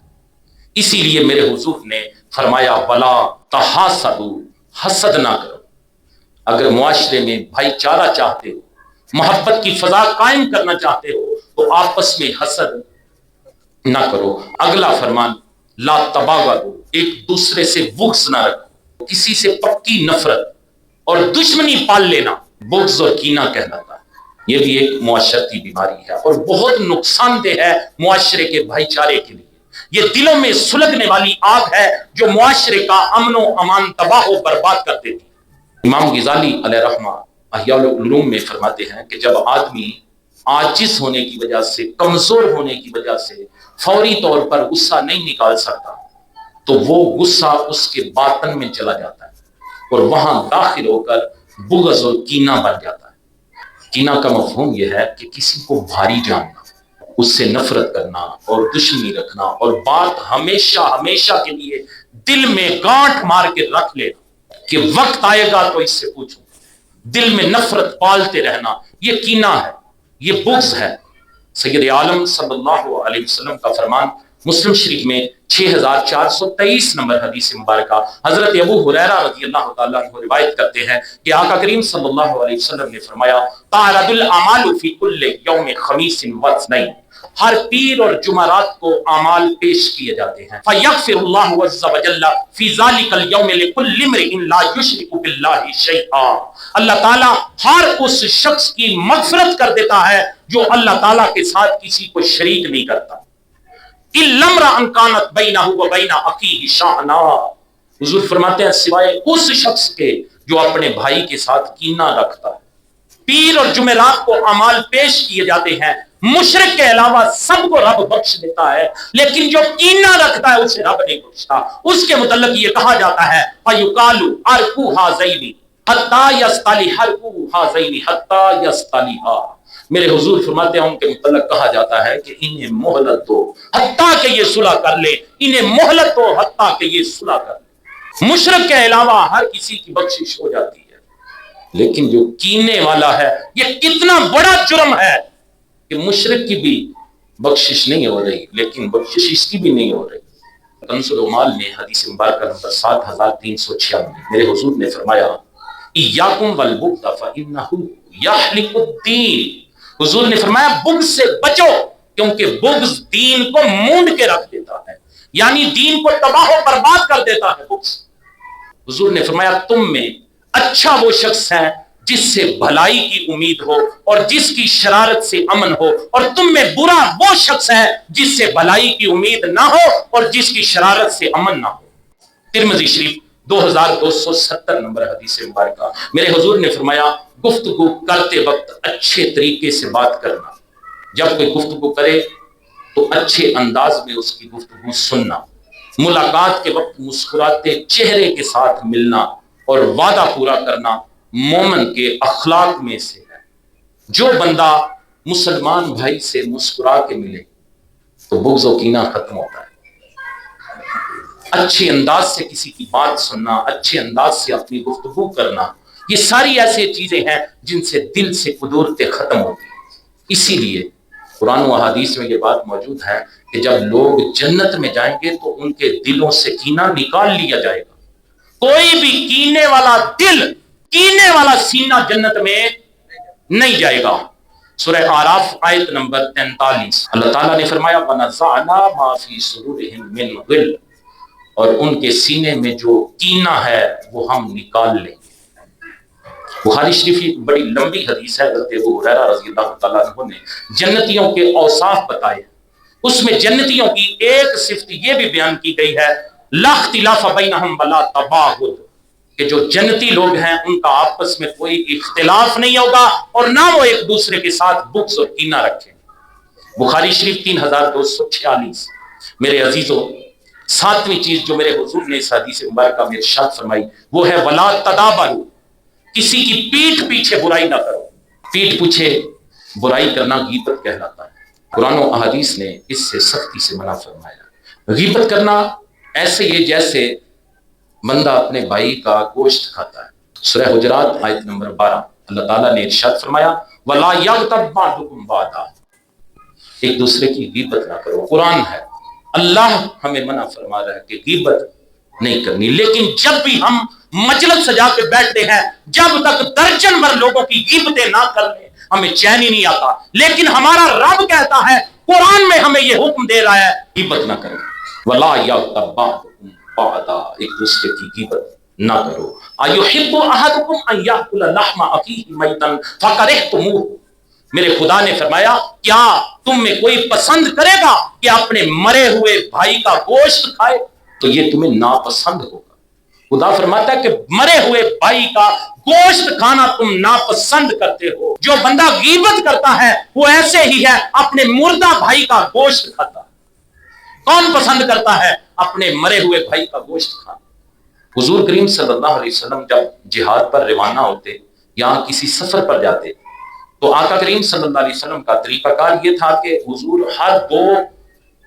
اسی لیے میرے حضور نے فرمایا وَلَا تَحَاسَدُوا، حسد نہ کرو۔ اگر معاشرے میں بھائی چارہ چاہتے ہو، محبت کی فضا قائم کرنا چاہتے ہو تو آپس میں حسد نہ کرو۔ اگلا فرمان لا تباغضوا، ایک دوسرے سے بغض نہ رکھو۔ کسی سے پکی نفرت اور دشمنی پال لینا بغض اور کینہ کہلاتا ہے۔ یہ بھی ایک معاشرتی بیماری ہے اور بہت نقصان دہ ہے معاشرے کے بھائی چارے کے لیے۔ یہ دلوں میں سلگنے والی آگ ہے جو معاشرے کا امن و امان تباہ و برباد کر دیتی ہے۔ امام غزالی علیہ رحمہ احیاء العلوم میں فرماتے ہیں کہ جب آدمی عاجز ہونے کی وجہ سے، کمزور ہونے کی وجہ سے فوری طور پر غصہ نہیں نکال سکتا تو وہ غصہ اس کے باطن میں چلا جاتا ہے اور وہاں داخل ہو کر بغض اور کینہ بن جاتا ہے۔ کینہ کا مفہوم یہ ہے کہ کسی کو بھاری جاننا، اس سے نفرت کرنا اور دشمنی رکھنا، اور بات ہمیشہ ہمیشہ کے لیے دل میں گانٹھ مار کے رکھ لینا کہ وقت آئے گا تو اس سے پوچھوں، دل میں نفرت پالتے رہنا، یہ کینہ ہے، یہ بغض ہے۔ سید عالم صلی اللہ علیہ وسلم کا فرمان مسلم شریف میں 6423 نمبر حدیث مبارکہ، حضرت ابو ہریرہ رضی اللہ تعالیٰ عنہ روایت کرتے ہیں کہ آقا کریم صلی اللہ علیہ وسلم نے فرمایا تعرض الاعمال فی کل یوم خمیس واثنین، ہر پیر اور جمعرات کو اعمال پیش کیے جاتے ہیں. فَيَغْفِرُ اللَّهُ عَزَّ وَجَلَّ فِي ذَلِكَ الْيَوْمِ لِكُلِّ امْرِئٍ لَا يُشْرِكُ بِاللَّهِ شَيْئًا. اللہ تعالیٰ ہر اس شخص کی مغفرت کر دیتا ہے جو اللہ تعالیٰ کے ساتھ کسی کو شریک نہیں کرتا. إِلَّا امْرَأً كَانَتْ بَيْنَهُ وَبَيْنَ أَخِيهِ شَحْنَةٌ. حضور فرماتے ہیں سوائے اس شخص کے جو اپنے بھائی کے ساتھ کینہ رکھتا ہے. پیر اور جمعرات کو اعمال پیش کیے جاتے ہیں. مشرک کے علاوہ سب کو رب بخش دیتا ہے، لیکن جو کینہ رکھتا ہے اسے رب نہیں بخشتا. اس کے متعلق یہ کہا جاتا ہے فَيُقَالُ أَرْكُوا هَذَيْنِ حَتَّى يَسْتَلِحَ أَرْكُوا هَذَيْنِ حَتَّى يَسْتَلِحَا. میرے حضور فرماتے ہیں ان کے متعلق کہا جاتا ہے کہ انہیں مہلت دو حتیٰ کہ یہ صلح کر لے، انہیں مہلت دو حتیٰ کہ یہ صلح کر لے. مشرک کے علاوہ ہر کسی کی بخشش ہو جاتی ہے، لیکن جو کینے والا ہے، یہ کتنا بڑا جرم ہے کہ مشرک کی بھی بخشش نہیں ہو رہی لیکن بخشش اس کی بھی نہیں ہو رہی. کنز العمال میں حدیث مبارکہ نمبر 7396 میرے حضور نے فرمایا ایاکم والبغض فإنہ یحلق الدین. حضور نے فرمایا بغض سے بچو کیونکہ بغض دین کو مونڈ کے رکھ دیتا ہے، یعنی دین کو تباہ و برباد کر دیتا ہے بغض. حضور نے فرمایا تم میں اچھا وہ شخص ہے جس سے بھلائی کی امید ہو اور جس کی شرارت سے امن ہو، اور تم میں برا وہ شخص ہے جس سے بھلائی کی امید نہ ہو اور جس کی شرارت سے امن نہ ہو. ترمذی شریف 2270 نمبر حدیث مبارکہ. میرے حضور نے فرمایا گفتگو کرتے وقت اچھے طریقے سے بات کرنا. جب کوئی گفتگو کرے تو اچھے انداز میں اس کی گفتگو سننا. ملاقات کے وقت مسکراتے چہرے کے ساتھ ملنا اور وعدہ پورا کرنا مومن کے اخلاق میں سے ہے. جو بندہ مسلمان بھائی سے مسکرا کے ملے تو بغض و کینہ ختم ہوتا ہے. اچھے انداز سے کسی کی بات سننا، اچھے انداز سے اپنی گفتگو کرنا، یہ ساری ایسی چیزیں ہیں جن سے دل سے قدورتیں ختم ہوتی ہیں. اسی لیے قرآن و حدیث میں یہ بات موجود ہے کہ جب لوگ جنت میں جائیں گے تو ان کے دلوں سے کینہ نکال لیا جائے گا. کوئی بھی کینے والا دل، کینے والا سینہ جنت میں نہیں جائے گا. سورہ اعراف آیت نمبر 43 اللہ تعالیٰ نے فرمایا وَنَزَعْنَا مَا فِي صُدُورِهِم مِّن غِلٍّ، اور ان کے سینے میں جو کینہ ہے وہ ہم نکال لیں گے. بخاری شریف کی بڑی لمبی حدیث ہے. حضرت ابو ہریرہ رضی اللہ تعالیٰ عنہ نے جنتیوں کے اوصاف بتائے. اس میں جنتیوں کی ایک صفت یہ بھی بیان کی گئی ہے لا اختلاف بینہم ولا تباغض، کہ جو جنتی لوگ ہیں ان کا آپس میں کوئی اختلاف نہیں ہوگا اور نہ وہ ایک دوسرے کے ساتھ بغض اور کینہ رکھیں. بخاری شریف 3246. میرے عزیزوں، ساتویں چیز جو میرے حضور نے اس حدیث مبارکہ میں ارشاد فرمائی وہ ہے ولا تدابروا، کسی کی پیٹھ پیچھے برائی نہ کرو. پیٹھ پیچھے برائی کرنا غیبت کہلاتا ہے. قرآن و احادیث نے اس سے سختی سے منع فرمایا. غیبت کرنا ایسے یہ جیسے بندہ اپنے بھائی کا گوشت کھاتا ہے. سورہ حجرات آیت نمبر 12 اللہ تعالیٰ نے ارشاد فرمایا وَلَا يَغْتَبْ بَعْضُكُمْ بَعْضًا، ایک دوسرے کی غیبت نہ کرو. قرآن ہے، اللہ ہمیں منع فرما رہا ہے کہ غیبت نہیں کرنی. لیکن جب بھی ہم مجلس سجا کے بیٹھتے ہیں، جب تک درجن بھر لوگوں کی غیبتیں نہ کر لیں ہمیں چین ہی نہیں آتا. لیکن ہمارا رب کہتا ہے، قرآن میں ہمیں یہ حکم دے رہا ہے غیبت نہ کرو. وَلَا يَغْتَبْ بَعْضُكُمْ بَعْضًا، ایک دوسرے کی غیبت نہ کرو. أَيُحِبُّ أَحَدُكُمْ أَن يَأْكُلَ لَحْمَ أَخِيهِ مَيْتًا فَكَرِهْتُمُوهُ. میرے خدا نے فرمایا کیا تم میں کوئی پسند کرے گا کہ اپنے مرے ہوئے بھائی کا گوشت کھائے؟ تو یہ تمہیں ناپسند ہوگا. خدا فرماتا ہے کہ مرے ہوئے بھائی کا گوشت کھانا تم ناپسند کرتے ہو. جو بندہ غیبت کرتا ہے وہ ایسے ہی ہے اپنے مردہ بھائی کا گوشت کھاتا ہے. کون پسند کرتا ہے اپنے مرے ہوئے بھائی کا گوشت کھانا؟ حضور کریم صلی اللہ علیہ وسلم جب جہاد پر روانہ ہوتے یا کسی سفر پر جاتے تو آقا کریم صلی اللہ علیہ وسلم کا طریقہ کار یہ تھا کہ حضور ہر دو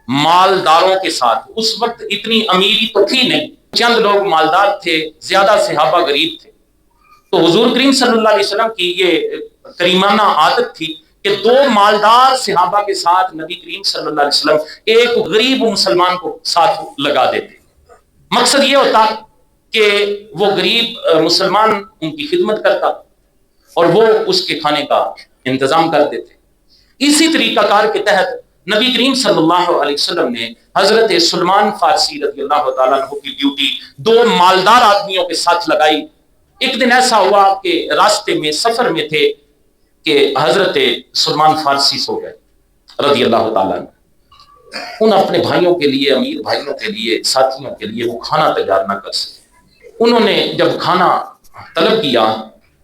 مالداروں کے ساتھ، اس وقت اتنی امیری تو تھی نہیں، چند لوگ مالدار تھے، زیادہ صحابہ غریب تھے، تو حضور کریم صلی اللہ علیہ وسلم کی یہ کریمانہ عادت تھی کہ دو مالدار صحابہ کے ساتھ نبی کریم صلی اللہ علیہ وسلم ایک غریب مسلمان کو ساتھ لگا دیتے. مقصد یہ ہوتا کہ وہ غریب مسلمان ان کی خدمت کرتا اور وہ اس کے کھانے کا انتظام کر دیتے. اسی طریقہ کار کے تحت نبی کریم صلی اللہ علیہ وسلم نے حضرت سلمان فارسی رضی اللہ تعالیٰ عنہ کی ڈیوٹی 2 مالدار آدمیوں کے ساتھ لگائی۔ ایک دن ایسا ہوا کہ راستے میں سفر میں تھے کہ حضرت سلمان فارسی سو گئے رضی اللہ تعالیٰ عنہ۔ ان اپنے بھائیوں کے لیے، امیر بھائیوں کے لیے، ساتھیوں کے لیے وہ کھانا تیار نہ کر سکے۔ انہوں نے جب کھانا طلب کیا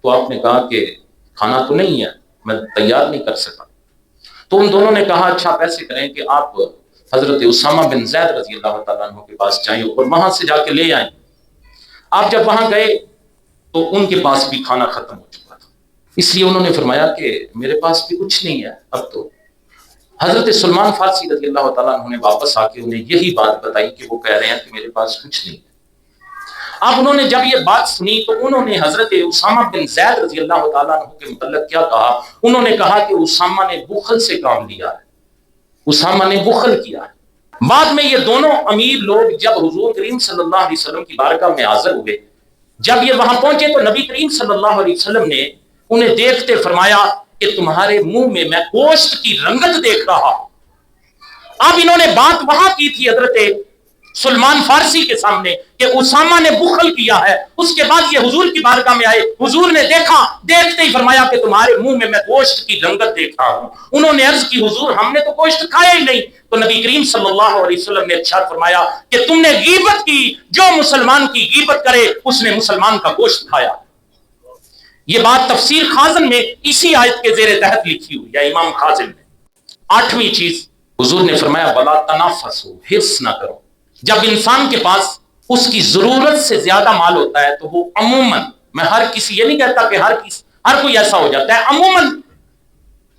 تو آپ نے کہا کہ کھانا تو نہیں ہے، میں تیار نہیں کر سکا۔ تو ان دونوں نے کہا اچھا ایسے کریں کہ آپ حضرت اسامہ بن زید رضی اللہ تعالیٰ عنہ کے پاس جائیں اور وہاں سے جا کے لے آئیں۔ آپ جب وہاں گئے تو ان کے پاس بھی کھانا ختم ہو چکا تھا، اس لیے انہوں نے فرمایا کہ میرے پاس بھی کچھ نہیں ہے اب تو۔ حضرت سلمان فارسی رضی اللہ تعالیٰ عنہ نے واپس آ کے انہیں یہی بات بتائی کہ وہ کہہ رہے ہیں کہ میرے پاس کچھ نہیں ہے۔ اب انہوں نے جب یہ بات سنی تو انہوں نے حضرت اسامہ بن زید رضی اللہ تعالیٰ عنہ کے متعلق کیا کہا؟ انہوں نے کہا کہ اسامہ نے بخل سے کام لیا ہے، اسامہ نے بخل کیا ہے۔ بعد میں یہ دونوں امیر لوگ جب حضور کریم صلی اللہ علیہ وسلم کی بارگاہ میں حاضر ہوئے، جب یہ وہاں پہنچے تو نبی کریم صلی اللہ علیہ وسلم نے انہیں دیکھتے فرمایا کہ تمہارے منہ میں میں گوشت کی رنگت دیکھ رہا ہوں۔ اب انہوں نے بات وہاں کی تھی حضرت سلمان فارسی کے سامنے کہ اسامہ نے بخل کیا ہے، اس کے بعد یہ حضور کی بارگاہ میں آئے، حضور نے دیکھا، دیکھتے ہی فرمایا کہ تمہارے منہ میں گوشت کی رنگت دیکھ رہا ہوں۔ انہوں نے عرض کی حضور ہم نے تو گوشت کھایا ہی نہیں۔ تو نبی کریم صلی اللہ علیہ وسلم نے ارشاد فرمایا کہ تم نے غیبت کی، جو مسلمان کی غیبت کرے اس نے مسلمان کا گوشت کھایا۔ یہ بات تفسیر خازن میں اسی آیت کے زیر تحت لکھی ہوئی ہے، امام خازن نے۔ 8ویں چیز حضور نے فرمایا وَلَا تَنَافَسُوا، حرص نہ کرو۔ جب انسان کے پاس اس کی ضرورت سے زیادہ مال ہوتا ہے تو وہ عموماً، میں ہر کسی یہ نہیں کہتا کہ ہر کوئی ایسا ہو جاتا ہے، عموماً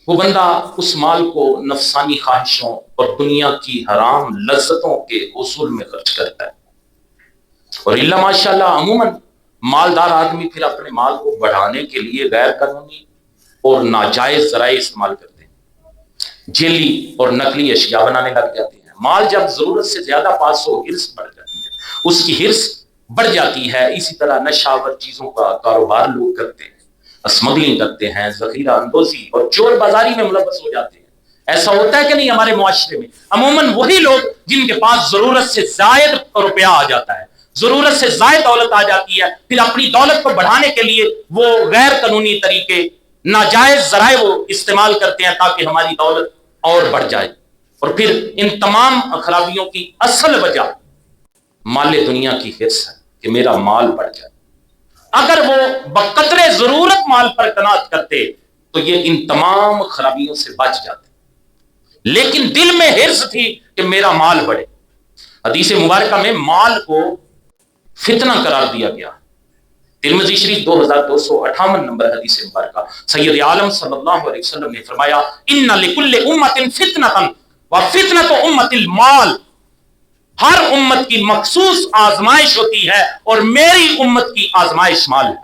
وہ بندہ اس مال کو نفسانی خواہشوں اور دنیا کی حرام لذتوں کے حصول میں خرچ کرتا ہے۔ اور اللہ ماشاءاللہ عموماً مالدار آدمی پھر اپنے مال کو بڑھانے کے لیے غیر قانونی اور ناجائز ذرائع استعمال کرتے ہیں، جیلی اور نقلی اشیاء بنانے لگ جاتے ہیں۔ مال جب ضرورت سے زیادہ پاس ہو حرص بڑھ جاتی ہے، اس کی حرص بڑھ جاتی ہے۔ اسی طرح نشاور چیزوں کا کاروبار لوگ کرتے ہیں، اسمگلنگ کرتے ہیں، ذخیرہ اندوزی اور چور بازاری میں ملوث ہو جاتے ہیں۔ ایسا ہوتا ہے کہ نہیں ہمارے معاشرے میں؟ عموماً وہی لوگ جن کے پاس ضرورت سے زائد روپیہ آ جاتا ہے، ضرورت سے زائد دولت آ جاتی ہے، پھر اپنی دولت کو بڑھانے کے لیے وہ غیر قانونی طریقے، ناجائز ذرائع وہ استعمال کرتے ہیں تاکہ ہماری دولت اور بڑھ جائے۔ اور پھر ان تمام خرابیوں کی اصل وجہ مال دنیا کی حرص ہے کہ میرا مال بڑھ جائے۔ اگر وہ بقدر ضرورت مال پر قناعت کرتے تو یہ ان تمام خرابیوں سے بچ جاتے، لیکن دل میں حرص تھی کہ میرا مال بڑھے۔ حدیث مبارکہ میں مال کو فتنہ قرار دیا گیا۔ ترمذی شریف 2258 نمبر حدیث مبارکہ، سید عالم صلی اللہ علیہ وسلم نے فرمایا ان لکل امت فتنۃ وفتنۃ امت المال، ہر امت کی مخصوص آزمائش ہوتی ہے اور میری امت کی آزمائش مال ہے۔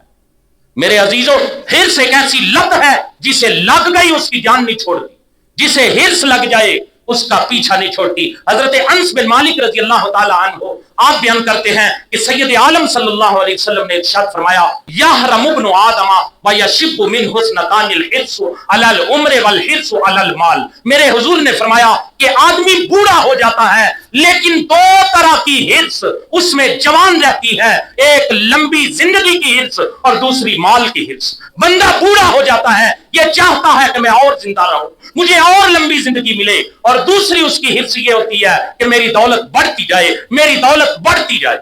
میرے عزیزو، حرص ایک ایسی لت ہے جسے لگ گئی اس کی جان نہیں چھوڑتی، جسے حرص لگ جائے اس کا پیچھا نہیں چھوڑتی۔ حضرت انس بن مالک رضی اللہ تعالی عنہ آپ بیان کرتے ہیں کہ سید عالم صلی اللہ علیہ وسلم نے ارشاد فرمایا یحرم ابن آدم ویشب من حسنتان الحرص علی العمر والحرص علی المال۔ میرے حضور نے فرمایا کہ آدمی بوڑھا ہو جاتا ہے لیکن 2 طرح کی حرص اس میں جوان رہتی ہے، ایک لمبی زندگی کی حرص اور دوسری مال کی حرص۔ بندہ بوڑھا ہو جاتا ہے، یہ چاہتا ہے کہ میں اور زندہ رہوں، مجھے اور لمبی زندگی ملے، اور دوسری اس کی حرص یہ ہوتی ہے کہ میری دولت بڑھتی جائے، میری دولت بڑھتی جائے۔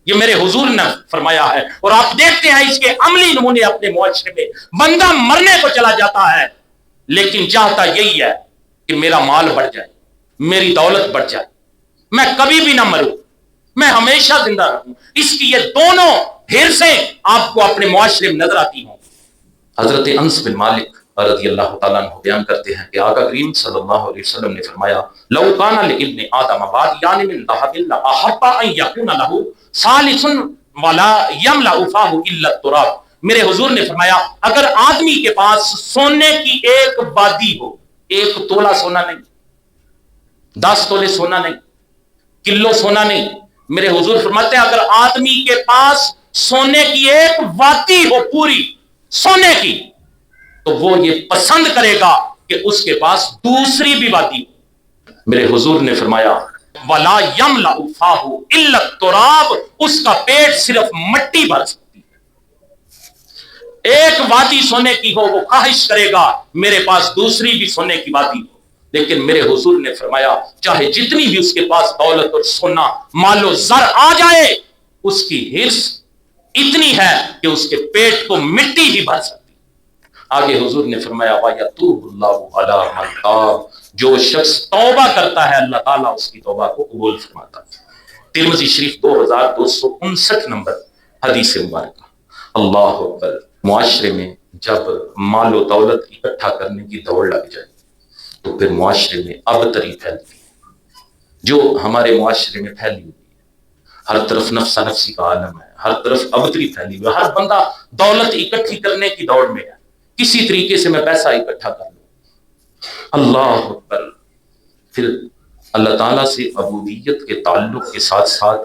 یہ میرے حضور نے فرمایا ہے، اور آپ دیکھتے ہیں اس کے عملی نمونے اپنے معاشرے میں۔ بندہ مرنے کو چلا جاتا ہے لیکن چاہتا یہی ہے کہ میرا مال بڑھ جائے، میری دولت بڑھ جائے، میں کبھی بھی نہ مروں، میں ہمیشہ زندہ رہوں۔ اس کی یہ دونوں حرصیں آپ کو اپنے معاشرے میں نظر آتی ہوں۔ حضرت انس بن مالک رضی اللہ تعالیٰ عنہ بیان کرتے ہیں کہ آقا کریم صلی اللہ علیہ وسلم نے فرمایا لو کان لابن آدم وادیان من ذهب احب ان يكون له ثالث ولا يملا فاه الا التراب۔ میرے حضور نے فرمایا اگر آدمی کے پاس سونے کی ایک وادی ہو، 1 تولہ سونا نہیں، 10 تولے سونا نہیں، کلو سونا نہیں، میرے حضور فرماتے ہیں اگر آدمی کے پاس سونے کی ایک وادی ہو پوری سونے کی، تو وہ یہ پسند کرے گا کہ اس کے پاس دوسری بھی وادی ہو، میرے حضور نے فرمایا وَلَا يَمْلَأُ فَاهُ إِلَّا التُّرَابُ، اس کا پیٹ صرف مٹی بھر سکتی ہے۔ ایک وادی سونے کی ہو وہ خواہش کرے گا میرے پاس دوسری بھی سونے کی وادی ہو، لیکن میرے حضور نے فرمایا چاہے جتنی بھی اس کے پاس دولت اور سونا مال و زر آ جائے، اس کی ہرس اتنی ہے کہ اس کے پیٹ کو مٹی ہی بھر سکتی۔ آگے حضور نے فرمایا وَيَتُوبُ اللَّهُ عَلَىٰ مَنْ تَابَ، جو شخص توبہ کرتا ہے اللہ تعالیٰ اس کی توبہ کو قبول فرماتا ہے۔ ترمذی شریف 2259 نمبر حدیث مبارکہ۔ اللہ اکبر۔ معاشرے میں جب مال و دولت اکٹھا کرنے کی دوڑ لگ جائے تو پھر معاشرے میں ابتری پھیلتی ہے، جو ہمارے معاشرے میں پھیلی ہوئی ہے۔ ہر طرف نفسا نفسی کا عالم ہے، ہر طرف ابتری پھیلی ہوئی ہے، ہر بندہ دولت اکٹھی کرنے کی دوڑ میں ہے، کسی طریقے سے میں پیسہ اکٹھا کر لوں۔ اللہ اکبر۔ پھر اللہ تعالیٰ سے عبودیت کے تعلق کے ساتھ ساتھ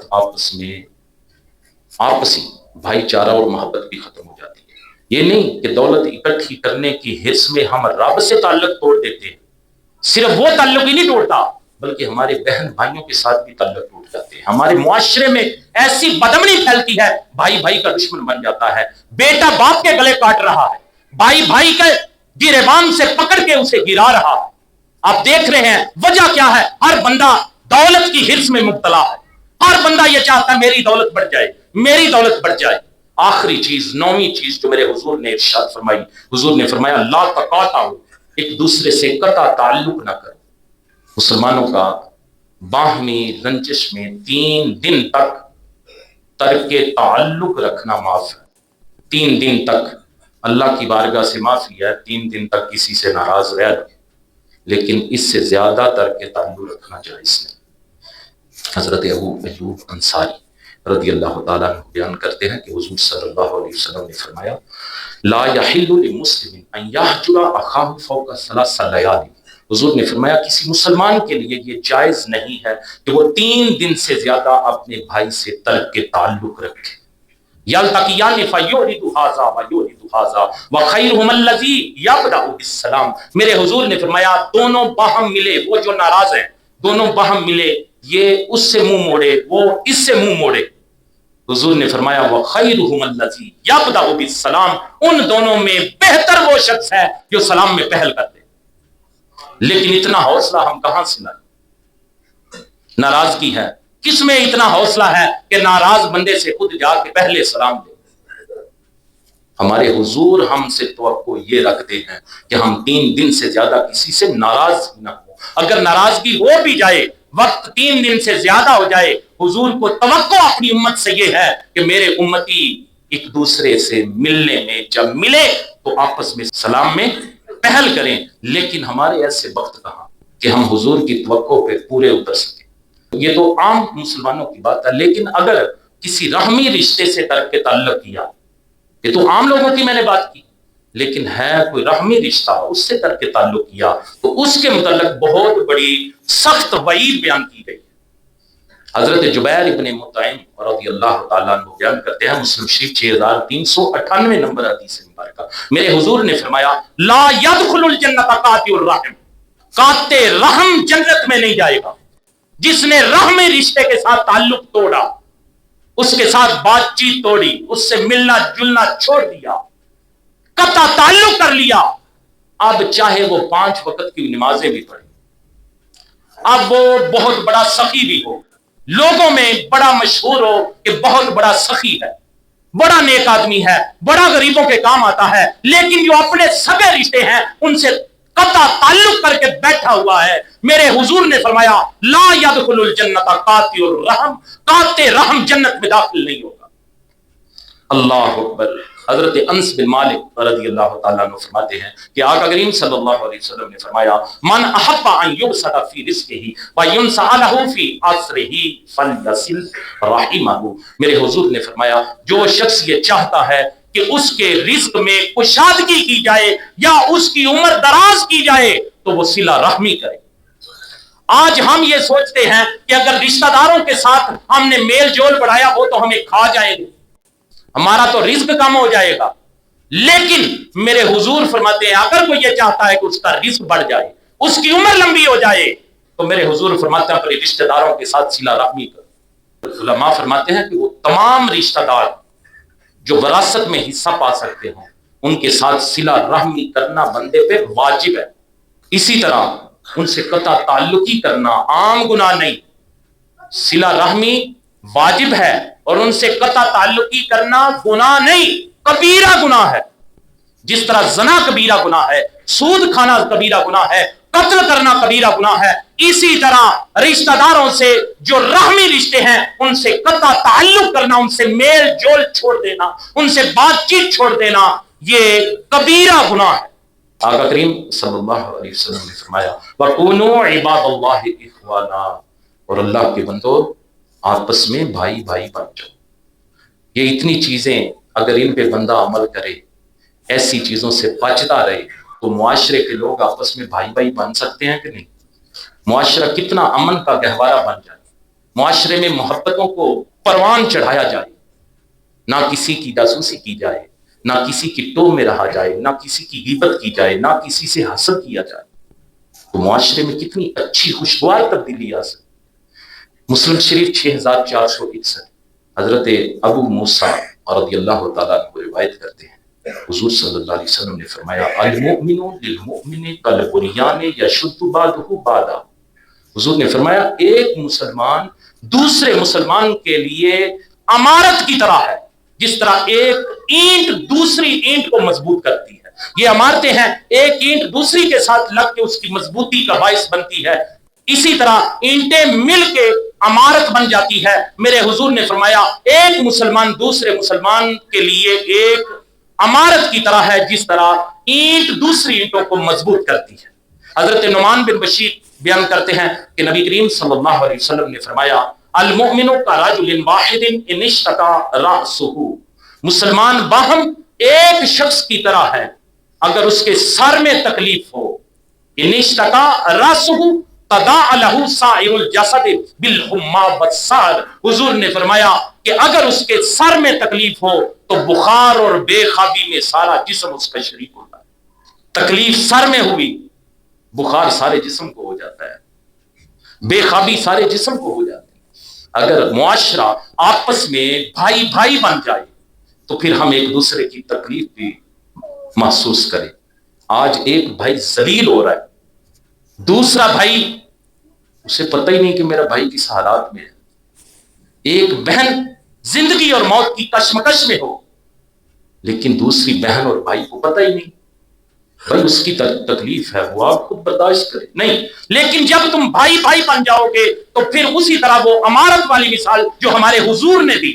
آپسی بھائی چارہ اور محبت بھی ختم ہو جاتی ہے۔ یہ نہیں کہ دولت اکٹھی کرنے کی حرص میں ہم رب سے تعلق توڑ دیتے ہیں، صرف وہ تعلق ہی نہیں توڑتا بلکہ ہمارے بہن بھائیوں کے ساتھ بھی تعلق ٹوٹ جاتے ہیں۔ ہمارے معاشرے میں ایسی بدامنی پھیلتی ہے، بھائی بھائی کا دشمن بن جاتا ہے، بیٹا باپ کے گلے کاٹ رہا ہے، بھائی بھائی کے گریبان سے پکڑ کے اسے گرا رہا ہے۔ آپ دیکھ رہے ہیں وجہ کیا ہے؟ ہر بندہ دولت کی حرص میں مبتلا ہے، ہر بندہ یہ چاہتا ہے میری دولت بڑھ جائے، میری دولت بڑھ جائے۔ آخری چیز، 9ویں چیز جو میرے حضور نے ارشاد فرمائی، حضور نے فرمایا لا تقاطعوا، ایک دوسرے سے قطع تعلق نہ کرو۔ مسلمانوں کا باہمی رنجش میں 3 دن تک ترک تعلق رکھنا معاف ہے۔ 3 دن تک اللہ کی بارگاہ سے معافی ہے، 3 دن تک کسی سے ناراض رہ لو، لیکن اس سے زیادہ ترک تعلق رکھنا جائز نہیں۔ حضرت ابو ایوب انصاری رضی اللہ تعالیٰ عنہ بیان کرتے ہیں کہ حضور صلی اللہ علیہ وسلم نے فرمایا لا یحل لمسلم ان یحجر اخاہ فوق 3 لیال، حضور نے فرمایا کسی مسلمان کے لیے یہ جائز نہیں ہے کہ وہ 3 دن سے زیادہ اپنے بھائی سے ترک کے تعلق رکھے۔ یلتقیان فیورد ھذا ویورد ھذا وخیرھم الذی یبدأ بالسلام، میرے حضور نے فرمایا دونوں باہم ملے، وہ جو ناراض ہیں دونوں باہم ملے، یہ اس سے منہ موڑے وہ اس سے منہ موڑے۔ حضور نے فرمایا وخیرھم الذی یبدأ بالسلام، ان دونوں میں بہتر وہ شخص ہے جو سلام میں پہل کرتے۔ لیکن اتنا حوصلہ ہم کہاں سے لائیں؟ ناراضگی ہے، کس میں اتنا حوصلہ ہے کہ ناراض بندے سے خود جا کے پہلے سلام دے؟ ہمارے حضور ہم سے توقع یہ رکھتے ہیں کہ ہم 3 دن سے زیادہ کسی سے ناراض نہ ہو۔ اگر ناراضگی ہو بھی جائے، وقت 3 دن سے زیادہ ہو جائے، حضور کو توقع اپنی امت سے یہ ہے کہ میرے امتی ایک دوسرے سے ملنے میں جب ملے تو آپس میں سلام میں پہل کریں۔ لیکن ہمارے ایسے وقت کہاں کہ ہم حضور کی توقع پہ پورے اتر سکیں۔ یہ تو عام مسلمانوں کی بات ہے، لیکن اگر کسی رحمی رشتے سے ترک کے تعلق کیا، یہ تو عام لوگوں کی میں نے بات کی، لیکن ہے کوئی رحمی رشتہ اس سے ترک کے تعلق کیا تو اس کے متعلق بہت بڑی سخت وعید بیان کی گئی۔ حضرت جبیر ابن مطعم رضی اللہ تعالیٰ عنہ بیان کرتے ہیں، مسلم شریف 6398 نمبر حدیث مبارکہ، میرے حضور نے فرمایا لا يدخل الجنت قاطع الرحم، قاطع رحم جنت میں نہیں جائے گا۔ جس نے رحمی رشتے کے ساتھ تعلق توڑا، اس کے ساتھ بات چیت توڑی، اس سے ملنا جلنا چھوڑ دیا، قطع تعلق کر لیا، اب چاہے وہ 5 وقت کی نمازیں بھی پڑھیں، اب وہ بہت بڑا سخی بھی ہو، لوگوں میں بڑا مشہور ہو کہ بہت بڑا سخی ہے، بڑا نیک آدمی ہے، بڑا غریبوں کے کام آتا ہے، لیکن جو اپنے سگے رشتے ہیں ان سے قطع تعلق کر کے بیٹھا ہوا ہے، میرے حضور نے فرمایا لا يدخل الجنت قاطع الرحم، قاطع رحم جنت میں داخل نہیں ہوگا۔ اللہ اکبر۔ حضرت انس بن مالک رضی اللہ تعالیٰ عنہ فرماتے ہیں کہ آقا کریم صلی اللہ علیہ وسلم نے فرمایا من احب ان یبسط فی رزقہ وینسع لہ فی عسرہ فلیصل رحمہ، میرے حضور نے فرمایا جو شخص یہ چاہتا ہے کہ اس کے رزق میں کشادگی کی جائے یا اس کی عمر دراز کی جائے تو وہ صلہ رحمی کرے۔ آج ہم یہ سوچتے ہیں کہ اگر رشتہ داروں کے ساتھ ہم نے میل جول بڑھایا وہ تو ہمیں کھا جائیں گے، ہمارا تو رزق کم ہو جائے گا، لیکن میرے حضور فرماتے ہیں اگر وہ یہ چاہتا ہے کہ اس کا رزق بڑھ جائے، اس کی عمر لمبی ہو جائے، تو میرے حضور فرماتے ہیں اپنے رشتہ داروں کے ساتھ صلہ رحمی کرو۔ علماء فرماتے ہیں کہ وہ تمام رشتہ دار جو وراثت میں حصہ پا سکتے ہیں ان کے ساتھ صلہ رحمی کرنا بندے پہ واجب ہے۔ اسی طرح ان سے قطع تعلقی کرنا عام گناہ نہیں، صلہ رحمی واجب ہے اور ان سے قطع تعلقی کرنا گناہ نہیں، کبیرہ گناہ ہے۔ جس طرح زنا کبیرہ گناہ ہے، سود کھانا کبیرہ گناہ ہے، قتل کرنا کبیرہ گناہ ہے، اسی طرح رشتہ داروں سے جو رحمی رشتے ہیں ان سے قطع تعلق کرنا، ان سے میل جول چھوڑ دینا، ان سے بات چیت چھوڑ دینا، یہ کبیرہ گناہ ہے۔ آقا کریم صلی اللہ علیہ وسلم نے فرمایا وَكُونُوا عِبَادَ اللَّهِ إِخْوَانًا، اور اللہ کے بندو آپس میں بھائی بھائی بن جاؤ۔ یہ اتنی چیزیں اگر ان پہ بندہ عمل کرے، ایسی چیزوں سے بچتا رہے، تو معاشرے کے لوگ آپس میں بھائی بھائی بن سکتے ہیں کہ نہیں؟ معاشرہ کتنا امن کا گہوارہ بن جائے، معاشرے میں محبتوں کو پروان چڑھایا جائے، نہ کسی کی جاسوسی کی جائے، نہ کسی کی ٹو میں رہا جائے، نہ کسی کی غیبت کی جائے، نہ کسی سے حسد کیا جائے، تو معاشرے میں کتنی اچھی خوشگوار تبدیلی آ سکتی۔ مسلم شریف 6461 حضرت ابو موسیٰ رضی اللہ تعالیٰ عنہ روایت کرتے ہیں، حضور صلی اللہ علیہ وسلم نے فرمایا المؤمن للمؤمن کالبنیان یشد بعضہ بعضا، حضور نے فرمایا ایک مسلمان دوسرے مسلمان کے لیے عمارت کی طرح ہے، جس طرح ایک اینٹ دوسری اینٹ کو مضبوط کرتی ہے۔ یہ عمارتیں ہیں، ایک اینٹ دوسری کے ساتھ لگ کے اس کی مضبوطی کا باعث بنتی ہے، اسی طرح اینٹیں مل کے عمارت بن جاتی ہے۔ میرے حضور نے فرمایا ایک مسلمان دوسرے مسلمان کے لیے ایک عمارت کی طرح ہے، جس طرح اینٹ دوسری اینٹوں کو مضبوط کرتی ہے۔ حضرت نعمان بن بشیر بیان کرتے ہیں کہ نبی کریم صلی اللہ علیہ وسلم نے فرمایا المؤمن کرجل واحد ان اشتکى رأسہ، مسلمان باہم ایک شخص کی طرح ہے اگر اس کے سر میں تکلیف ہو، ان اشتکى رأسہ تداعى له سائر الجسد بالحمى والسہر، حضور نے فرمایا کہ اگر اس کے سر میں تکلیف ہو تو بخار اور بے خوابی میں سارا جسم اس کا شریک ہوتا ہے۔ تکلیف سر میں ہوئی، بخار سارے جسم کو ہو جاتا ہے، بے خوابی سارے جسم کو ہو جاتی ہے۔ اگر معاشرہ آپس میں بھائی بھائی بن جائے تو پھر ہم ایک دوسرے کی تکلیف بھی محسوس کریں۔ آج ایک بھائی ذلیل ہو رہا ہے، دوسرا بھائی اسے پتہ ہی نہیں کہ میرا بھائی کس حالات میں ہے۔ ایک بہن زندگی اور موت کی کشمکش میں ہو، لیکن دوسری بہن اور بھائی کو پتہ ہی نہیں، بھائی اس کی تکلیف ہے وہ آپ خود برداشت کریں، نہیں۔ لیکن جب تم بھائی بھائی بن جاؤ گے تو پھر اسی طرح وہ عمارت والی مثال جو ہمارے حضور نے دی،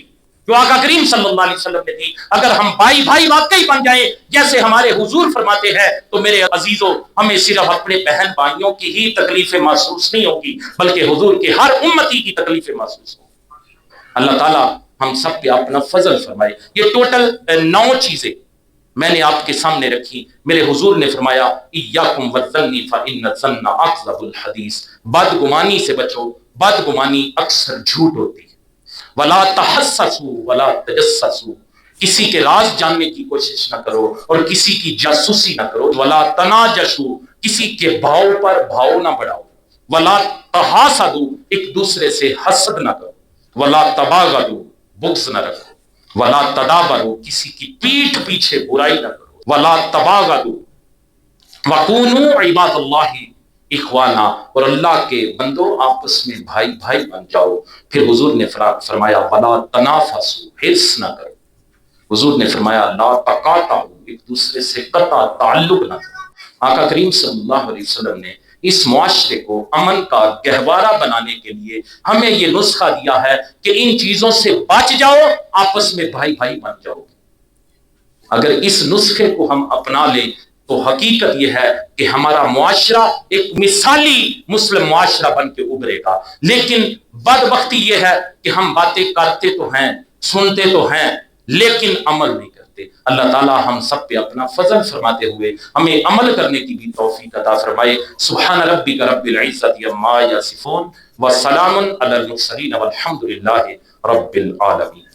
جو آقا کریم صلی اللہ علیہ وسلم نے دی، اگر ہم بھائی بھائی واقعی بن جائیں جیسے ہمارے حضور فرماتے ہیں تو میرے عزیزوں ہمیں صرف اپنے بہن بھائیوں کی ہی تکلیفیں محسوس نہیں ہوگی بلکہ حضور کے ہر امتی کی تکلیفیں محسوس ہوں۔ اللہ تعالیٰ ہم سب پہ اپنا فضل فرمائے۔ یہ ٹوٹل 9 چیزیں میں نے آپ کے سامنے رکھی۔ میرے حضور نے فرمایا ایاکم والظن فإن الظن اکذب الحدیث، بدگمانی سے بچو، بدگمانی اکثر جھوٹ ہوتی ہے۔ ولا تحسسوا ولا تجسسوا، کسی کے راز جاننے کی کوشش نہ کرو اور کسی کی جاسوسی نہ کرو۔ ولا تناجشوا، کسی کے بھاؤ پر بھاؤ نہ بڑھاؤ۔ ولا تحاسدوا، ایک دوسرے سے حسد نہ کرو۔ ولا تباغضوا، بغض نہ رکھو۔ ولا تدابروا، کسی کی پیٹھ پیچھے برائی نہ کرو۔ ولا تباغضوا وکونوا عباد اللہ اخوانا، اور اللہ کے بندو آپس میں بھائی بھائی بن جاؤ۔ پھر حضور نے فرمایا ولا تنافسوا، حرص نہ کرو۔ حضور نے فرمایا لا تقاطعوا، ایک دوسرے سے قطع تعلق نہ کرو۔ آقا کریم صلی اللہ علیہ وسلم نے اس معاشرے کو امن کا گہوارہ بنانے کے لیے ہمیں یہ نسخہ دیا ہے کہ ان چیزوں سے بچ جاؤ، آپس میں بھائی بھائی بن جاؤ۔ اگر اس نسخے کو ہم اپنا لیں تو حقیقت یہ ہے کہ ہمارا معاشرہ ایک مثالی مسلم معاشرہ بن کے ابھرے گا۔ لیکن بدبختی یہ ہے کہ ہم باتیں کرتے تو ہیں، سنتے تو ہیں، لیکن عمل نہیں کرتے۔ اللہ تعالی ہم سب پہ اپنا فضل فرماتے ہوئے ہمیں عمل کرنے کی بھی توفیق عطا فرمائے۔ سبحان ربک رب العزت عما یصفون وسلام علی المرسلین والحمد للہ رب العالمین۔